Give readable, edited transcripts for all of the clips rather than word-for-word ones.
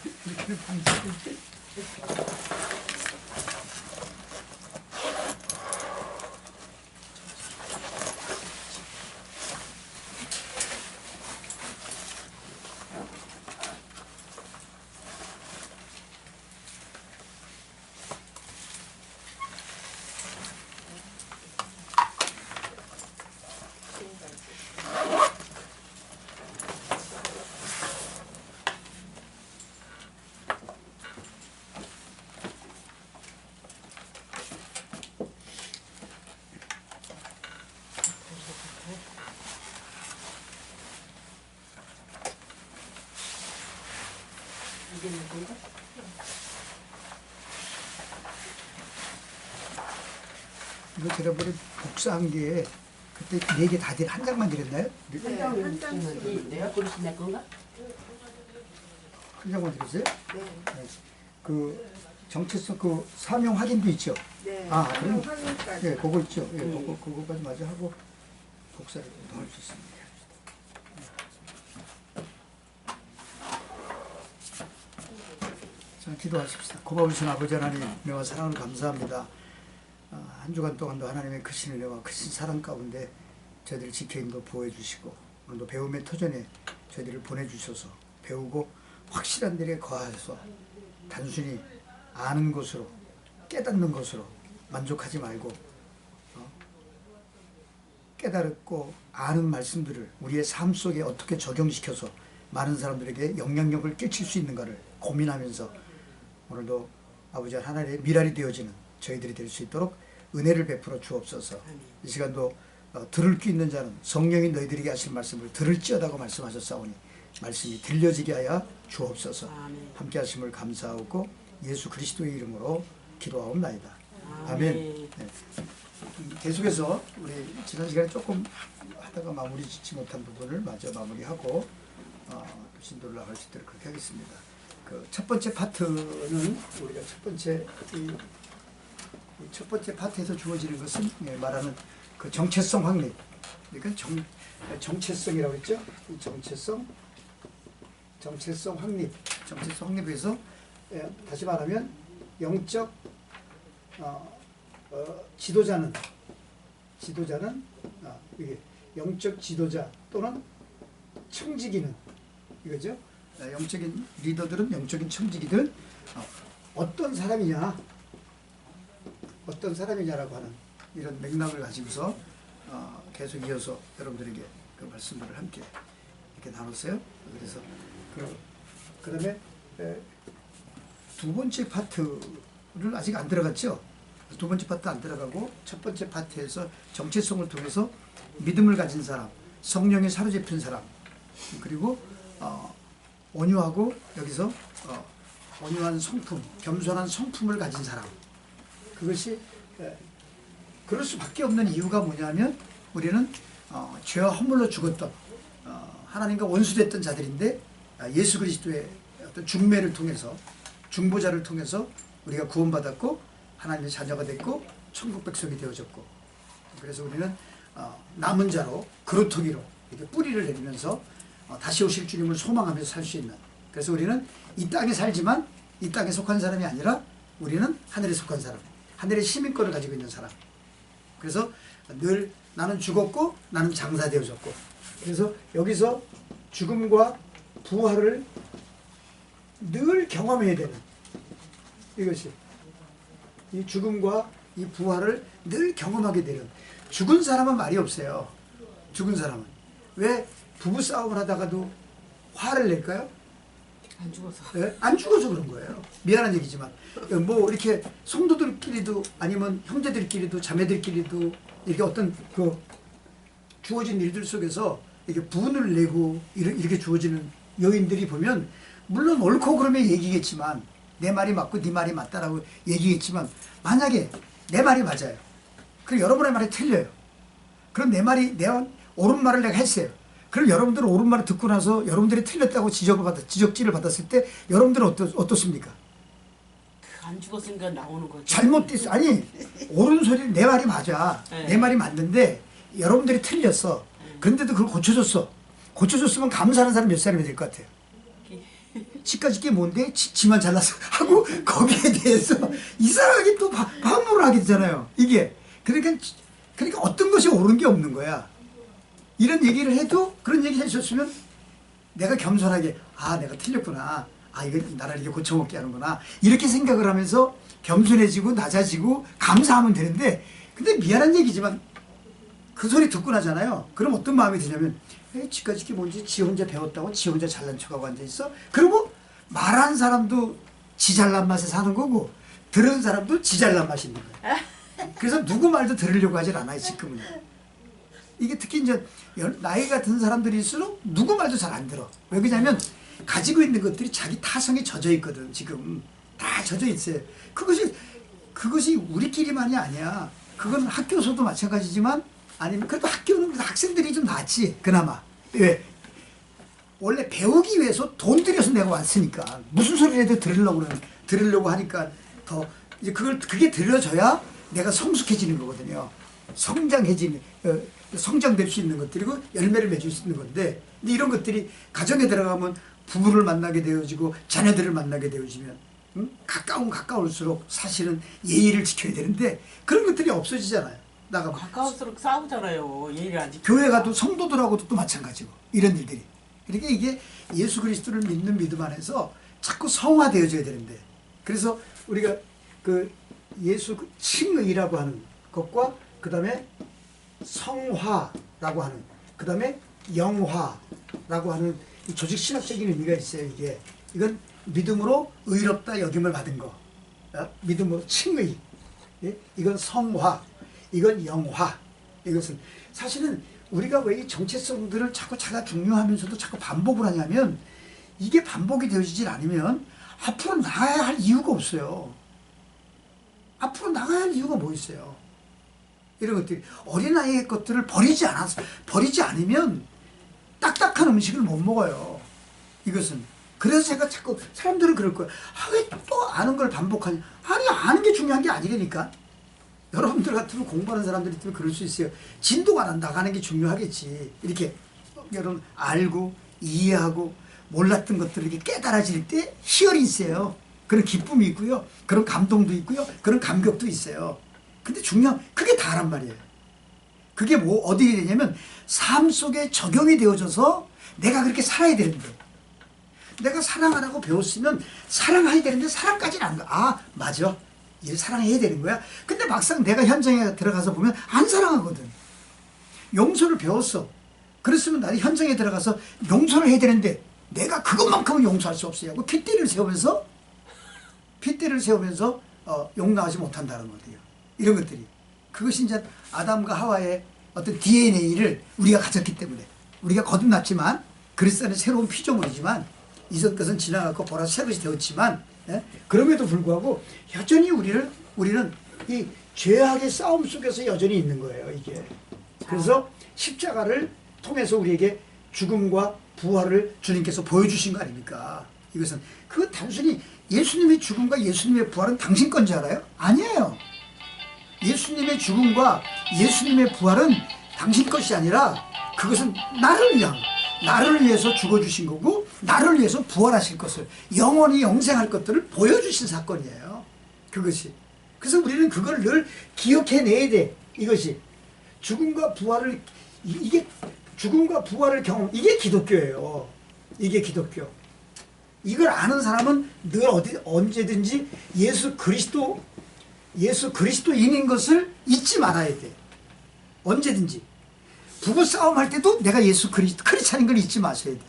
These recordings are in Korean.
이렇게 방식이지. 이게 누군가? 이거 지난번에 복사한 게 그때 4개 다 한 장만 드렸나요? 한 장씩 내가 고르신 내 건가? 한 장만 드렸어요? 네. 네. 그 정체성 그 사명 확인도 있죠? 네. 아, 그럼 확인까지. 예, 그거 있죠. 예, 그거까지 마저 하고 복사를 더 할 수 있습니다. 자, 기도하십시다. 고마우신 아버지 하나님, 은혜와 사랑을 감사합니다. 한 주간 동안도 하나님의 크신 은혜와 크신 사랑 가운데 저희들을 지켜 인도 보호해 주시고 오늘도 배움의 터전에 저희들을 보내주셔서 배우고 확실한 일에 거하여서 단순히 아는 것으로 깨닫는 것으로 만족하지 말고 깨달았고 아는 말씀들을 우리의 삶 속에 어떻게 적용시켜서 많은 사람들에게 영향력을 끼칠 수 있는가를 고민하면서 오늘도 아버지 하나님의 미랄이 되어지는 저희들이 될 수 있도록 은혜를 베풀어 주옵소서. 이 시간도 들을 귀 있는 자는 성령이 너희들에게 하실 말씀을 들을지어다고 말씀하셨사오니 말씀이 들려지게 하여 주옵소서. 함께 하심을 감사하고 예수 그리스도의 이름으로 기도하옵나이다. 아멘. 네. 계속해서 우리 지난 시간에 조금 하다가 마무리 짓지 못한 부분을 마저 마무리하고 진도를 나갈 수 있도록 그렇게 하겠습니다. 그 첫 번째 파트는 우리가 첫 번째 파트에서 주어지는 것은 말하는 그 정체성 확립. 그러니까 정체성이라고 했죠. 이 정체성 확립에서 다시 말하면 영적 지도자는 이게 영적 지도자 또는 청지기는 이거죠. 영적인 리더들은 영적인 청지기들은 어떤 사람이냐라고 하는 이런 맥락을 가지고서 계속 이어서 여러분들에게 그 말씀들을 함께 이렇게 나눴어요. 그래서 그 다음에 두 번째 파트를 아직 안 들어갔죠. 두 번째 파트 안 들어가고 첫 번째 파트에서 정체성을 통해서 믿음을 가진 사람, 성령에 사로잡힌 사람, 그리고 온유하고 여기서 온유한 성품, 겸손한 성품을 가진 사람. 그것이 그럴 수밖에 없는 이유가 뭐냐면 우리는 죄와 허물로 죽었던 하나님과 원수됐던 자들인데 예수 그리스도의 어떤 중매를 통해서 중보자를 통해서 우리가 구원받았고 하나님의 자녀가 됐고 천국 백성이 되어졌고 그래서 우리는 남은 자로 그루터기로 이렇게 뿌리를 내리면서 다시 오실 주님을 소망하면서 살 수 있는 그래서 우리는 이 땅에 살지만 이 땅에 속한 사람이 아니라 우리는 하늘에 속한 사람 하늘의 시민권을 가지고 있는 사람 그래서 늘 나는 죽었고 나는 장사되어졌고 그래서 여기서 죽음과 부활을 늘 경험해야 되는 이것이 이 죽음과 이 부활을 늘 경험하게 되는 죽은 사람은 말이 없어요. 죽은 사람은 왜 부부싸움을 하다가도 화를 낼까요? 안 죽어서. 네? 안 죽어서 그런 거예요. 미안한 얘기지만 뭐 이렇게 성도들끼리도 아니면 형제들끼리도 자매들끼리도 이렇게 어떤 그 주어진 일들 속에서 이렇게 분을 내고 이렇게 주어지는 요인들이 보면 물론 옳고 그름의 얘기겠지만 내 말이 맞고 네 말이 맞다라고 얘기했지만 만약에 내 말이 맞아요. 그럼 여러분의 말이 틀려요. 그럼 내 옳은 말을 내가 했어요. 그럼 여러분들은 옳은 말을 듣고 나서 여러분들이 틀렸다고 지적질을 받았을 때 여러분들은 어떻습니까? 안 죽었으니까 나오는 거죠. 잘못됐어. 아니 옳은 소리 내 말이 맞아. 네. 내 말이 맞는데 여러분들이 틀렸어. 그런데도 그걸 고쳐줬어. 고쳐줬으면 감사하는 사람 몇 사람이 될 것 같아요? 지까짓 게 뭔데? 지만 잘났어 하고 거기에 대해서 이상하게 또 반문을 하게 되잖아요. 이게 그러니까 어떤 것이 옳은 게 없는 거야. 이런 얘기를 해도 그런 얘기 해주셨으면 내가 겸손하게 내가 틀렸구나. 이건 나를 이렇게 고쳐먹게 하는구나. 이렇게 생각을 하면서 겸손해지고 낮아지고 감사하면 되는데, 근데 미안한 얘기지만 그 소리 듣고 나잖아요. 그럼 어떤 마음이 드냐면 지까짓 게 뭔지 지 혼자 배웠다고 지 혼자 잘난 척하고 앉아있어? 그리고 말한 사람도 지 잘난 맛에 사는 거고 들은 사람도 지 잘난 맛이 있는 거예요. 그래서 누구 말도 들으려고 하질 않아요. 지금은. 이게 특히 이제 나이가 든 사람들일수록 누구 말도 잘 안 들어. 왜 그러냐면 가지고 있는 것들이 자기 타성에 젖어 있거든. 지금 다 젖어 있어요. 그것이 우리끼리만이 아니야. 그건 학교에서도 마찬가지지만, 아니면 그래도 학교는 학생들이 좀 낫지 그나마. 왜? 원래 배우기 위해서 돈 들여서 내가 왔으니까 무슨 소리를 해도 들으려고 하니까 더 이제 그게 들려져야 내가 성숙해지는 거거든요. 성장될 수 있는 것들이고 열매를 맺을 수 있는 건데, 근데 이런 것들이 가정에 들어가면 부부를 만나게 되어지고 자녀들을 만나게 되어지면 가까울수록 사실은 예의를 지켜야 되는데 그런 것들이 없어지잖아요. 나가면 가까울수록 싸우잖아요. 예의를 안 지키고. 교회 가도 성도들하고도 또 마찬가지고 이런 일들이. 그러니까 이게 예수 그리스도를 믿는 믿음 안에서 자꾸 성화되어져야 되는데, 그래서 우리가 그 예수 칭의라고 하는 것과 그 다음에 성화라고 하는, 그 다음에 영화라고 하는 이 조직 신학적인 의미가 있어요. 이건 믿음으로 의롭다 여김을 받은 거, 믿음으로 칭의, 이건 성화, 이건 영화. 이것은 사실은 우리가 왜 이 정체성들을 자꾸 자가 중요하면서도 자꾸 반복을 하냐면, 이게 반복이 되어지질 않으면 앞으로 나가야 할 이유가 없어요. 앞으로 나가야 할 이유가 뭐 있어요? 이런 것들이 어린아이의 것들을 버리지 않으면 딱딱한 음식을 못 먹어요. 이것은. 그래서 제가 자꾸 사람들은 그럴 거예요. 왜 또 아는 걸 반복하냐? 아니, 아는 게 중요한 게 아니라니까. 여러분들 같으면, 공부하는 사람들이 있으면 그럴 수 있어요. 진도가 나가는 게 중요하겠지. 이렇게 여러분 알고 이해하고 몰랐던 것들을 이렇게 깨달아질 때 희열이 있어요. 그런 기쁨이 있고요. 그런 감동도 있고요. 그런 감격도 있어요. 근데 그게 다란 말이에요. 그게 어디에 되냐면 삶 속에 적용이 되어져서 내가 그렇게 살아야 되는데, 내가 사랑하라고 배웠으면 사랑해야 되는데 사랑까지는 안 가. 맞아. 얘 사랑해야 되는 거야. 근데 막상 내가 현장에 들어가서 보면 안 사랑하거든. 용서를 배웠어. 그랬으면 나는 현장에 들어가서 용서를 해야 되는데 내가 그것만큼은 용서할 수 없어요. 핏대를 세우면서 용납하지 못한다는 거예요. 이런 것들이. 그것이 이제 아담과 하와의 어떤 DNA를 우리가 가졌기 때문에, 우리가 거듭났지만 그리스도 안에 새로운 피조물이지만 이전 것은 지나가고 보라 새 것이 되었지만, 그럼에도 불구하고 여전히 우리는 이 죄악의 싸움 속에서 여전히 있는 거예요. 이게. 그래서 십자가를 통해서 우리에게 죽음과 부활을 주님께서 보여주신 거 아닙니까? 이것은 그 단순히 예수님의 죽음과 예수님의 부활은 당신 건지 알아요? 아니에요. 예수님의 죽음과 예수님의 부활은 당신 것이 아니라 그것은 나를 위해서 죽어주신 거고, 나를 위해서 부활하실 것을, 영원히 영생할 것들을 보여주신 사건이에요. 그것이. 그래서 우리는 그걸 늘 기억해내야 돼. 이것이 죽음과 부활을 이게 기독교예요. 이게 기독교. 이걸 아는 사람은 늘 언제든지 예수 그리스도인인 것을 잊지 말아야 돼. 언제든지. 부부싸움 할 때도 내가 예수 크리스찬인 걸 잊지 마셔야 돼.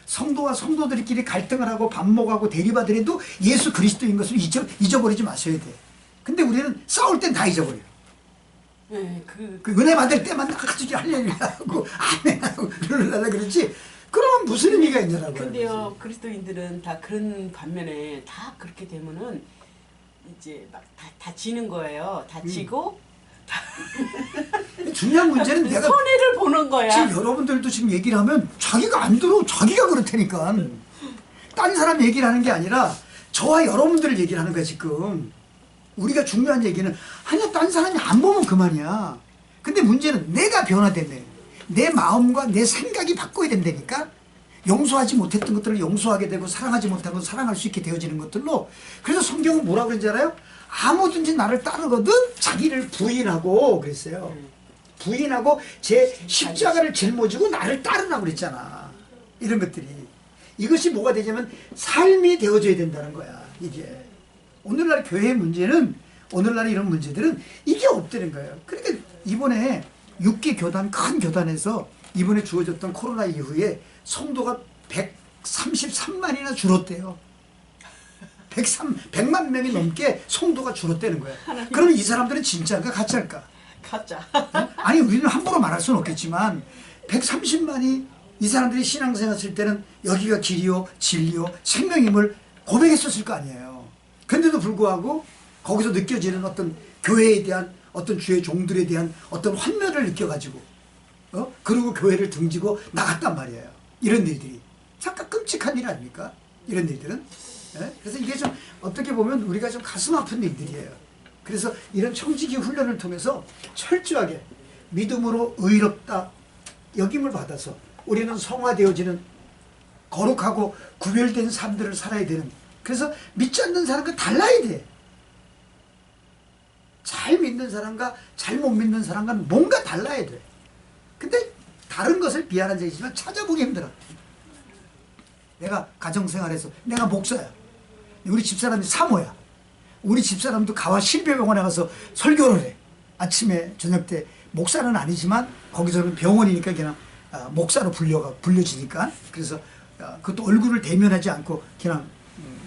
성도와 성도들끼리 갈등을 하고 반목하고 대립하더라도 예수 그리스도인 것을 잊어버리지 마셔야 돼. 근데 우리는 싸울 땐 다 잊어버려. 네, 그 은혜 받을 때만 가지고 할렐루야 하고 아멘 하고 그러려고 그러지. 그러면 무슨 의미가 있냐라고. 근데요, 그리스도인들은 다 그런 반면에 다 그렇게 되면은 이제 막 다 지는 거예요. 다 지고. 중요한 문제는 내가 손해를 보는 거야. 지금 여러분들도 지금 얘기를 하면 자기가 안 들어. 자기가 그렇다니까. 딴 사람 얘기를 하는 게 아니라 저와 여러분들을 얘기를 하는 거야 지금. 우리가 중요한 얘기는 아니야, 딴 사람이 안 보면 그만이야. 근데 문제는 내가 변화되네. 내 마음과 내 생각이 바꿔야 된다니까. 용서하지 못했던 것들을 용서하게 되고 사랑하지 못한 것을 사랑할 수 있게 되어지는 것들로. 그래서 성경은 뭐라고 그러는지 알아요? 아무든지 나를 따르거든 자기를 부인하고 그랬어요. 부인하고 제 십자가를 짊어지고 나를 따르라고 그랬잖아. 이런 것들이. 이것이 뭐가 되냐면 삶이 되어져야 된다는 거야. 이게. 오늘날 교회의 문제는, 오늘날 이런 문제들은 이게 없다는 거예요. 그러니까 이번에 6기 교단, 큰 교단에서 이번에 주어졌던 코로나 이후에 성도가 133만이나 줄었대요. 100만 명이 넘게 성도가 줄었다는 거예요. 그러면 이 사람들은 진짜일까 가짜일까? 가짜. 아니 우리는 함부로 말할 수는 없겠지만 130만이 이 사람들이 신앙생활 했을 때는 여기가 길이요 진리요 생명임을 고백했었을 거 아니에요. 근데도 불구하고 거기서 느껴지는 어떤 교회에 대한 어떤 주의 종들에 대한 어떤 환멸을 느껴가지고 그리고 교회를 등지고 나갔단 말이에요. 이런 일들이 잠깐 끔찍한 일 아닙니까? 이런 일들은. 그래서 이게 좀 어떻게 보면 우리가 좀 가슴 아픈 일들이에요. 그래서 이런 청지기 훈련을 통해서 철저하게 믿음으로 의롭다 여김을 받아서 우리는 성화되어지는 거룩하고 구별된 삶들을 살아야 되는. 그래서 믿지 않는 사람과 달라야 돼. 잘 믿는 사람과 잘 못 믿는 사람과는 뭔가 달라야 돼. 근데 다른 것을 비하는 적이지만 찾아보기 힘들어. 내가 가정생활에서 내가 목사야. 우리 집사람이 사모야. 우리 집사람도 가와 실비병원에 가서 설교를 해. 아침에 저녁 때 목사는 아니지만 거기서는 병원이니까 그냥 목사로 불려지니까. 그래서 그것도 얼굴을 대면하지 않고 그냥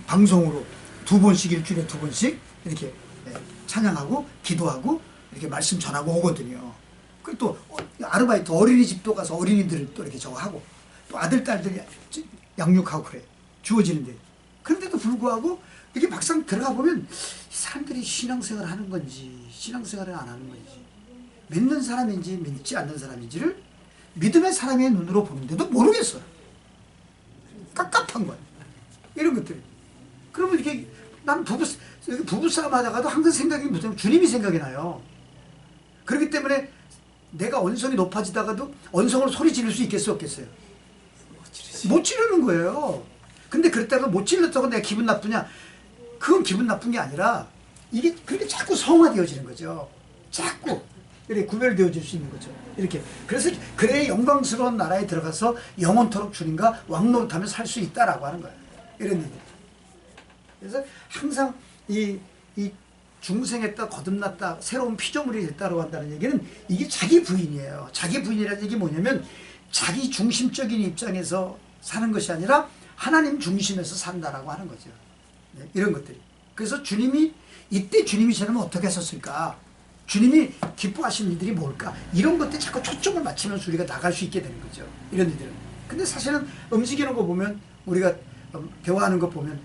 방송으로 2번씩 일주일에 2번씩 이렇게 찬양하고 기도하고 이렇게 말씀 전하고 오거든요. 그리고 또 아르바이트 어린이집도 가서 어린이들을 또 이렇게 저거 하고 또 아들 딸들이 양육하고 그래. 주어지는데. 그런데도 불구하고 이게 막상 들어가 보면 이 사람들이 신앙생활을 하는 건지 신앙생활을 안 하는 건지 믿는 사람인지 믿지 않는 사람인지를 믿음의 사람의 눈으로 보는데도 모르겠어요. 깝깝한 거야. 이런 것들이. 그러면 이렇게 나는 부부싸움 하다가도 항상 생각이 무슨 주님이 생각이 나요. 그렇기 때문에 내가 언성이 높아지다가도 언성으로 소리 지를 수 있겠어 없겠어요? 못 지르는 거예요. 근데 그랬다가 못 질렀다고 내가 기분 나쁘냐? 그건 기분 나쁜 게 아니라 이게 그렇게 자꾸 성화되어지는 거죠. 자꾸 이렇게 구별되어질 수 있는 거죠. 이렇게. 그래서 그래 영광스러운 나라에 들어가서 영원토록 주님과 왕노릇하며 살 수 있다라고 하는 거예요. 이런 얘기. 그래서 항상 이 중생했다 거듭났다 새로운 피조물이 됐다고 한다는 얘기는 이게 자기 부인이에요. 자기 부인이라는 얘기 뭐냐면 자기 중심적인 입장에서 사는 것이 아니라 하나님 중심에서 산다라고 하는 거죠. 네, 이런 것들이. 그래서 주님이 이때 주님이시라면 어떻게 하셨을까? 주님이 기뻐하신 일들이 뭘까? 이런 것들에 자꾸 초점을 맞추면서 우리가 나갈 수 있게 되는 거죠. 이런 일들은. 근데 사실은 움직이는 거 보면 우리가 대화하는 거 보면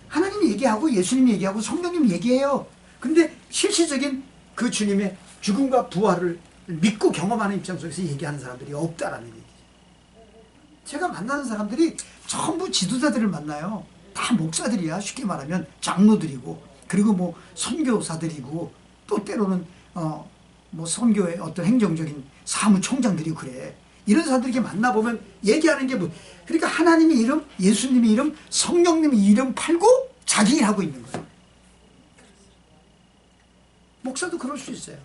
하나님이 얘기하고 예수님이 얘기하고 성령님이 얘기해요. 근데 실질적인 그 주님의 죽음과 부활을 믿고 경험하는 입장 속에서 얘기하는 사람들이 없다라는 얘기죠. 제가 만나는 사람들이 전부 지도자들을 만나요. 다 목사들이야. 쉽게 말하면 장로들이고 그리고 뭐 선교사들이고 또 때로는 뭐 선교의 어떤 행정적인 사무총장들이고 그래. 이런 사람들 이렇게 만나보면 얘기하는 게 뭐 그러니까 하나님의 이름, 예수님의 이름, 성령님의 이름 팔고 자기 일하고 있는 거예요. 목사도 그럴 수 있어요.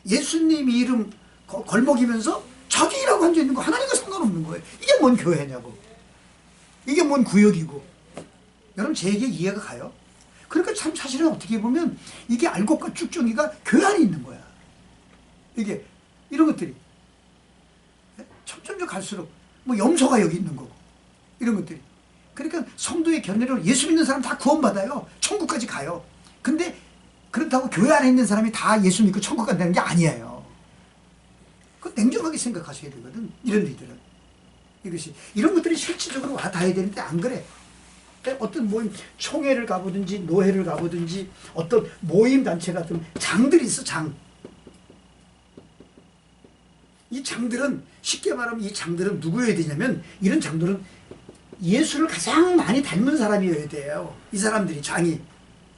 예수님 이름 걸먹이면서 자기 일하고 앉아있는 거 하나님과 상관없는 거예요. 이게 뭔 교회냐고. 이게 뭔 구역이고. 여러분 제 얘기 이해가 가요? 그러니까 참 사실은 어떻게 보면 이게 알곡과 쭉정이가 교회 안에 있는 거야. 이게 이런 것들이 점점 갈수록 뭐 염소가 여기 있는 거고 이런 것들이. 그러니까 성도의 견해로 예수 믿는 사람 다 구원받아요. 천국까지 가요. 근데 그렇다고 교회 안에 있는 사람이 다 예수 믿고 천국 간다는 게 아니에요. 그거 냉정하게 생각하셔야 되거든. 이런 일들은. 이것이 이런 것들이 실질적으로 와 닿아야 되는데 안 그래. 어떤 모임 총회를 가보든지 노회를 가보든지 어떤 모임 단체 같은 장들이 있어. 장. 이 장들은 쉽게 말하면 이 장들은 누구여야 되냐면 이런 장들은 예수를 가장 많이 닮은 사람이어야 돼요. 이 사람들이 장이.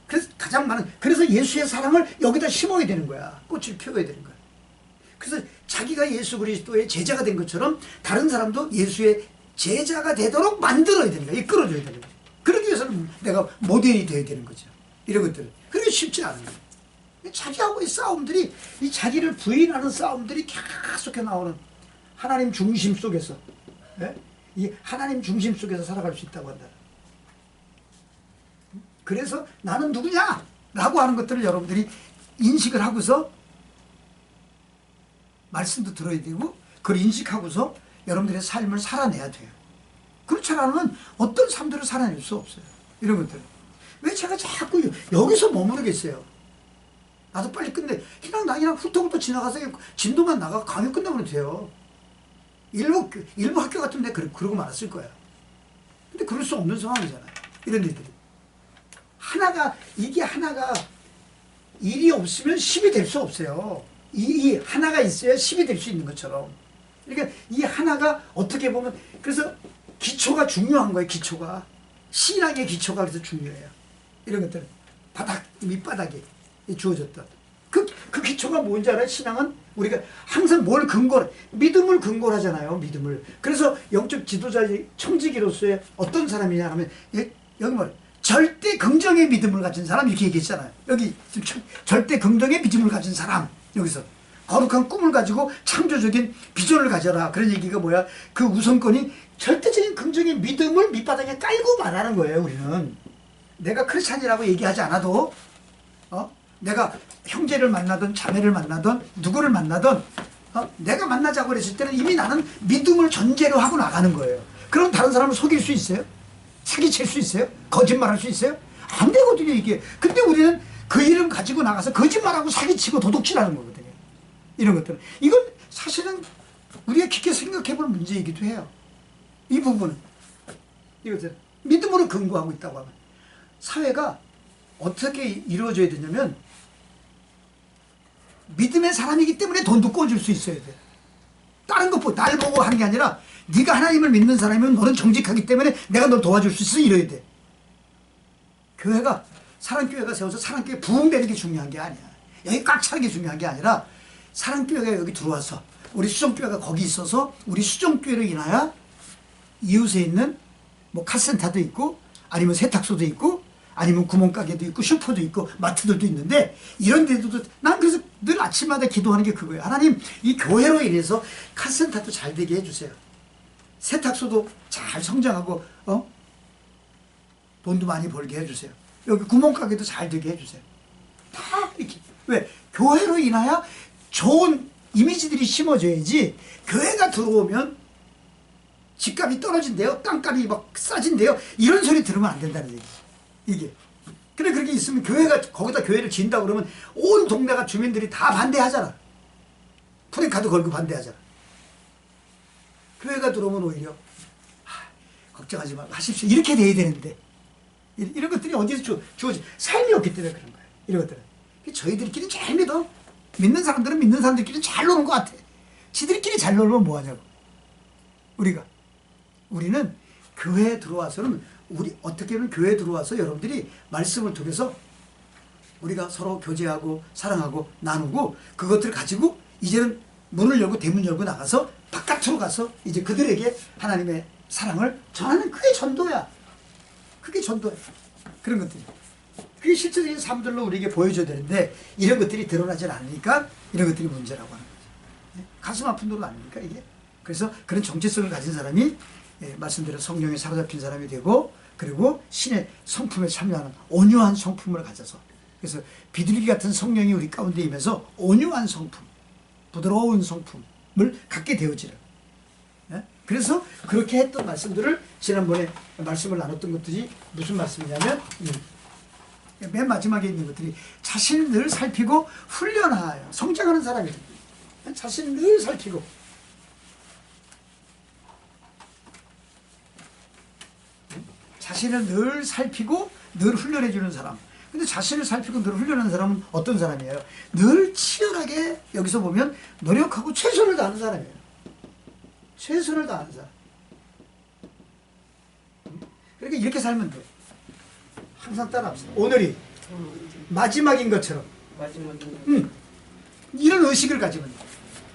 그래서 가장 많은 그래서 예수의 사랑을 여기다 심어야 되는 거야. 꽃을 피워야 되는 거야. 그래서 자기가 예수 그리스도의 제자가 된 것처럼 다른 사람도 예수의 제자가 되도록 만들어야 되는 거야. 이끌어줘야 되는 거야. 그러기 위해서는 내가 모델이 돼야 되는 거죠. 이런 것들은. 그게 쉽지 않은 거예요. 자기하고의 싸움들이, 이 자기를 부인하는 싸움들이 계속해 나오는 하나님 중심 속에서, 예? 이 하나님 중심 속에서 살아갈 수 있다고 한다. 그래서 나는 누구냐? 라고 하는 것들을 여러분들이 인식을 하고서 말씀도 들어야 되고, 그걸 인식하고서 여러분들의 삶을 살아내야 돼요. 그렇지 않으면 어떤 삶들을 살아낼 수 없어요. 이런 것들. 왜 제가 자꾸 여기서 머무르겠어요? 나도 빨리 끝내. 그냥 훑어훑어 지나가서 진도만 나가 강의 끝나면 돼요. 일부 학교 같으면 내가 그러고 말았을 거야. 근데 그럴 수 없는 상황이잖아요. 이런 일들이. 이게 하나가 일이 없으면 10이 될 수 없어요. 이 하나가 있어야 10이 될 수 있는 것처럼. 그러니까 이 하나가 어떻게 보면, 그래서 기초가 중요한 거예요. 기초가. 신앙의 기초가 그래서 중요해요. 이런 것들은. 밑바닥에 주어졌던. 그 기초가 뭔지 알아요? 신앙은 우리가 항상 뭘 근거로, 믿음을 근거로 하잖아요. 믿음을. 그래서 영적 지도자 청지기로서의 어떤 사람이냐 하면, 여기 뭐래? 절대 긍정의 믿음을 가진 사람, 이렇게 얘기했잖아요. 여기 지금 절대 긍정의 믿음을 가진 사람, 여기서 거룩한 꿈을 가지고 창조적인 비전을 가져라. 그런 얘기가 뭐야? 그 우선권이 절대적인 긍정의 믿음을 밑바닥에 깔고 말하는 거예요. 우리는 내가 크리스찬이라고 얘기하지 않아도, 내가 형제를 만나든 자매를 만나든 누구를 만나든, 내가 만나자고 그랬을 때는 이미 나는 믿음을 전제로 하고 나가는 거예요. 그럼 다른 사람을 속일 수 있어요? 사기칠 수 있어요? 거짓말할 수 있어요? 안 되거든요, 이게. 근데 우리는 그 이름 가지고 나가서 거짓말하고 사기치고 도둑질하는 거거든요. 이런 것들은. 이건 사실은 우리가 깊게 생각해 볼 문제이기도 해요. 이 부분은. 이것은 믿음으로 근거하고 있다고 하면. 사회가 어떻게 이루어져야 되냐면, 믿음의 사람이기 때문에 돈도 꿔줄 수 있어야 돼. 다른 것 보고, 날 보고 하는 게 아니라, 네가 하나님을 믿는 사람이면 너는 정직하기 때문에 내가 널 도와줄 수 있어. 이래야 돼. 교회가, 사랑교회가 세워서 사랑교회 부흥되는 게 중요한 게 아니야. 여기 꽉 차는 게 중요한 게 아니라, 사랑교회가 여기 들어와서 우리 수정교회가 거기 있어서 우리 수정교회로 인하여 이웃에 있는 뭐 카센터도 있고, 아니면 세탁소도 있고, 아니면 구멍가게도 있고, 슈퍼도 있고, 마트들도 있는데, 이런 데도 난 그래서 늘 아침마다 기도하는 게 그거예요. 하나님, 이 교회로 인해서 카센터도 잘 되게 해주세요. 세탁소도 잘 성장하고, 돈도 많이 벌게 해주세요. 여기 구멍가게도 잘 되게 해주세요. 다 이렇게. 왜? 교회로 인하여 좋은 이미지들이 심어져야지, 교회가 들어오면 집값이 떨어진대요. 땅값이 막 싸진대요. 이런 소리 들으면 안 된다는 얘기. 이게. 그래, 그렇게 있으면 교회가, 거기다 교회를 지은다고 그러면 온 동네가 주민들이 다 반대하잖아. 프랜카드 걸고 반대하잖아. 교회가 들어오면 오히려, 걱정하지 말고 하십시오. 이렇게 돼야 되는데. 이런 것들이 어디서 주어지, 삶이 없기 때문에 그런 거예요. 이런 것들은. 저희들끼리 잘 믿어. 믿는 사람들은 믿는 사람들끼리 잘 노는 것 같아. 지들끼리 잘 놀면 뭐하냐고. 우리는 교회에 들어와서는, 어떻게 보면 교회에 들어와서 여러분들이 말씀을 통해서 우리가 서로 교제하고 사랑하고 나누고, 그것들을 가지고 이제는 문을 열고 대문 열고 나가서 바깥으로 가서 이제 그들에게 하나님의 사랑을 전하는, 그게 전도야. 그게 전도야. 그런 것들이. 그게 실제적인 삶들로 우리에게 보여줘야 되는데, 이런 것들이 드러나질 않으니까 이런 것들이 문제라고 하는 거죠. 가슴 아픈 노릇 아닙니까, 이게? 그래서 그런 정체성을 가진 사람이, 말씀대로 성령에 사로잡힌 사람이 되고, 그리고 신의 성품에 참여하는 온유한 성품을 가져서, 그래서 비둘기 같은 성령이 우리 가운데 임해서 온유한 성품, 부드러운 성품을 갖게 되어지는. 그래서 그렇게 했던 말씀들을 지난번에 말씀을 나눴던 것들이 무슨 말씀이냐면, 맨 마지막에 있는 것들이 자신을 늘 살피고 훈련하여 성장하는 사람이 됩니다. 자신을 늘 살피고, 자신을 늘 살피고 늘 훈련해주는 사람. 근데 자신을 살피고 늘 훈련하는 사람은 어떤 사람이에요? 늘 치열하게, 여기서 보면 노력하고 최선을 다하는 사람이에요. 최선을 다하는 사람. 그러니까 이렇게 살면 돼. 항상 따라합시다. 오늘이 마지막인 것처럼. 이런 의식을 가지면 돼.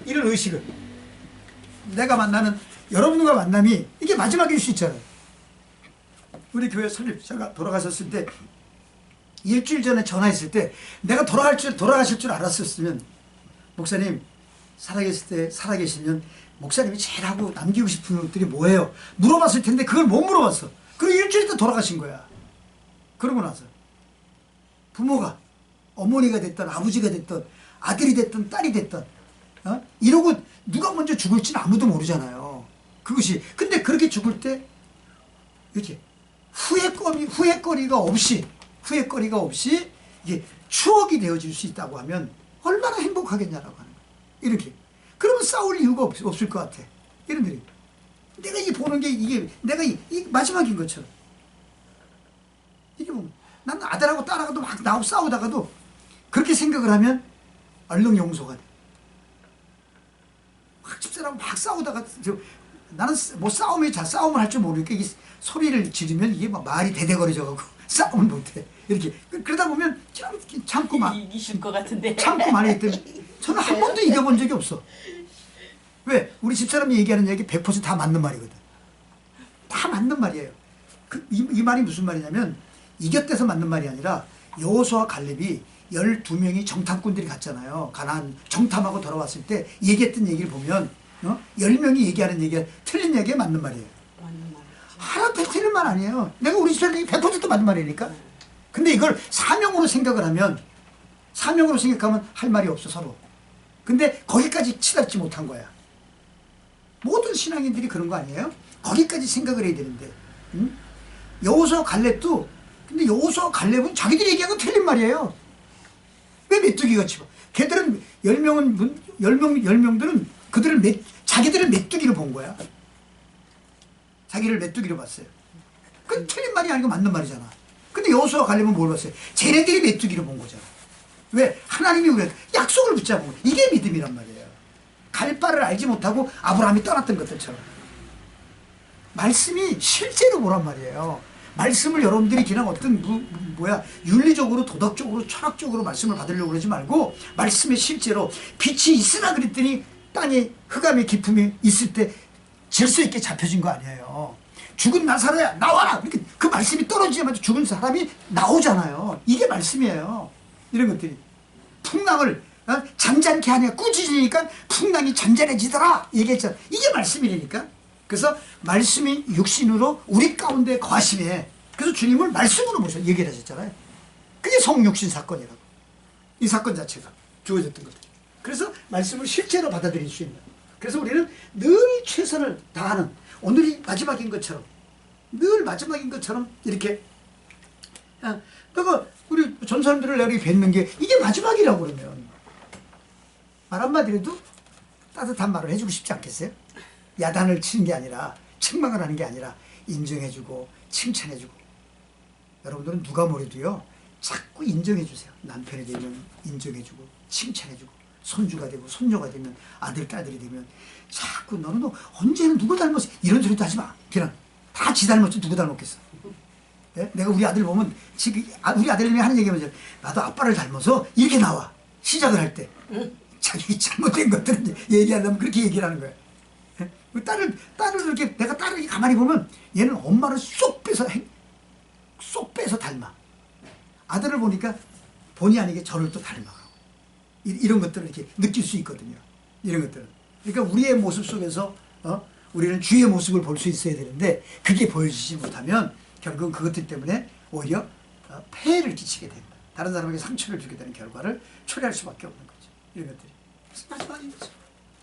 이런 의식을. 내가 만나는 여러분과 만남이 이게 마지막일 수 있잖아요. 우리 교회 설립자가 돌아가셨을 때 일주일 전에 전화했을 때 내가 돌아가실 줄 알았었으면 목사님 살아계시면 목사님이 제일 하고 남기고 싶은 것들이 뭐예요? 물어봤을 텐데 그걸 못 물어봤어. 그리고 일주일 있다 돌아가신 거야. 그러고 나서 부모가 어머니가 됐든 아버지가 됐든 아들이 됐든 딸이 됐든 이러고 누가 먼저 죽을지는 아무도 모르잖아요. 그것이 근데 그렇게 죽을 때 이렇게 후회거리가 없이 이게 추억이 되어질 수 있다고 하면 얼마나 행복하겠냐라고 하는 거예요. 이렇게 그러면 싸울 이유가 없을 것 같아. 이런들이 내가 이 보는 게 이게 내가 이 마지막인 것처럼 이게 보면 나는 아들하고 딸하고도 막 나하고 싸우다가도 그렇게 생각을 하면 얼른 용서가 돼. 막 집사람하고 막 싸우다가 나는 뭐 싸움을 할 줄 모르니까 이게 소리를 지르면 이게 막 말이 대대거려져가고 싸움을 못해. 이렇게 그러다 보면 참고 막 이기실 것 같은데 참고 많이 했더니 저는 한 번도 이겨본 적이 없어. 왜? 우리 집사람이 얘기하는 얘기 100%다 맞는 말이거든. 다 맞는 말이에요. 이 말이 무슨 말이냐면 이겼대서 맞는 말이 아니라 여호수아와 갈렙이 12명이 정탐꾼들이 갔잖아요. 가나안 정탐하고 돌아왔을 때 얘기했던 얘기를 보면 10명이 얘기하는 얘기가 틀린 얘기가 맞는 말이에요. 맞는 말이지. 하나도 틀린 말 아니에요. 내가 우리 집사람이 100% 맞는 말이니까. 근데 이걸 사명으로 생각하면 할 말이 없어 서로. 근데 거기까지 치닫지 못한 거야. 모든 신앙인들이 그런 거 아니에요? 거기까지 생각을 해야 되는데. 여호수아 갈렙도 근데 여호수아 갈렙은 자기들이 얘기한 건 틀린 말이에요. 왜 메뚜기같이 봐? 걔들은 10명들은 자기들은 메뚜기를 본 거야. 자기를 메뚜기로 봤어요. 그건 틀린 말이 아니고 맞는 말이잖아. 근데 여호수아 갈렙은 뭘 봤어요? 쟤네들이 메뚜기로 본 거잖아. 왜? 하나님이 우리가 약속을 붙잡은 거야. 이게 믿음이란 말이에요. 갈 바를 알지 못하고 아브라함이 떠났던 것들처럼. 말씀이 실제로 보란 말이에요. 말씀을 여러분들이 그냥 어떤 윤리적으로 도덕적으로 철학적으로 말씀을 받으려고 그러지 말고 말씀에 실제로 빛이 있으나 그랬더니 땅에 흑암의 기품이 있을 때 질서 있게 잡혀진 거 아니에요. 죽은 나사로야 나와라. 이렇게 그 말씀이 떨어지자마자 죽은 사람이 나오잖아요. 이게 말씀이에요. 이런 것들이 풍랑을 잔잔케 하냐 꾸짖으니까 풍랑이 잔잔해지더라 얘기했잖아. 이게 말씀이니까. 그래서 말씀이 육신으로 우리 가운데 거하심에 그래서 주님을 말씀으로 모셔 얘기를 하셨잖아요. 그게 성육신 사건이라고. 이 사건 자체가 주어졌던 것들. 그래서 말씀을 실제로 받아들일 수 있는. 그래서 우리는 늘 최선을 다하는 오늘이 마지막인 것처럼 늘 마지막인 것처럼 이렇게 내가 우리 전 사람들을 내가 뵙는 게 이게 마지막이라고 그러면 말 한마디라도 따뜻한 말을 해주고 싶지 않겠어요? 야단을 치는 게 아니라 책망을 하는 게 아니라 인정해주고 칭찬해주고 여러분들은 누가 뭐래도요 자꾸 인정해주세요. 남편이 되면 인정해주고 칭찬해주고 손주가 되고 손녀가 되면 아들 딸들이 되면 자꾸 너는 언제는 누구 닮았어 이런 소리도 하지 마. 그냥 다 지 닮았지 누구 닮았겠어. 네? 내가 우리 아들 보면 지금 우리 아들님이 하는 얘기하면 나도 아빠를 닮아서 이렇게 나와 시작을 할 때 자기 잘못된 것들은 얘기하려면 그렇게 얘기를 하는 거야. 딸을 이렇게 내가 딸을 이렇게 가만히 보면 얘는 엄마를 쏙 빼서 닮아. 아들을 보니까 본의 아니게 저를 또 닮아가고 이런 것들을 이렇게 느낄 수 있거든요. 이런 것들은. 그러니까 우리의 모습 속에서 우리는 주의 모습을 볼 수 있어야 되는데 그게 보여지지 못하면 결국은 그것들 때문에 오히려 폐해를 끼치게 된다. 다른 사람에게 상처를 주게 되는 결과를 초래할 수밖에 없는 거죠. 이런 것들이. 마지막인 거죠.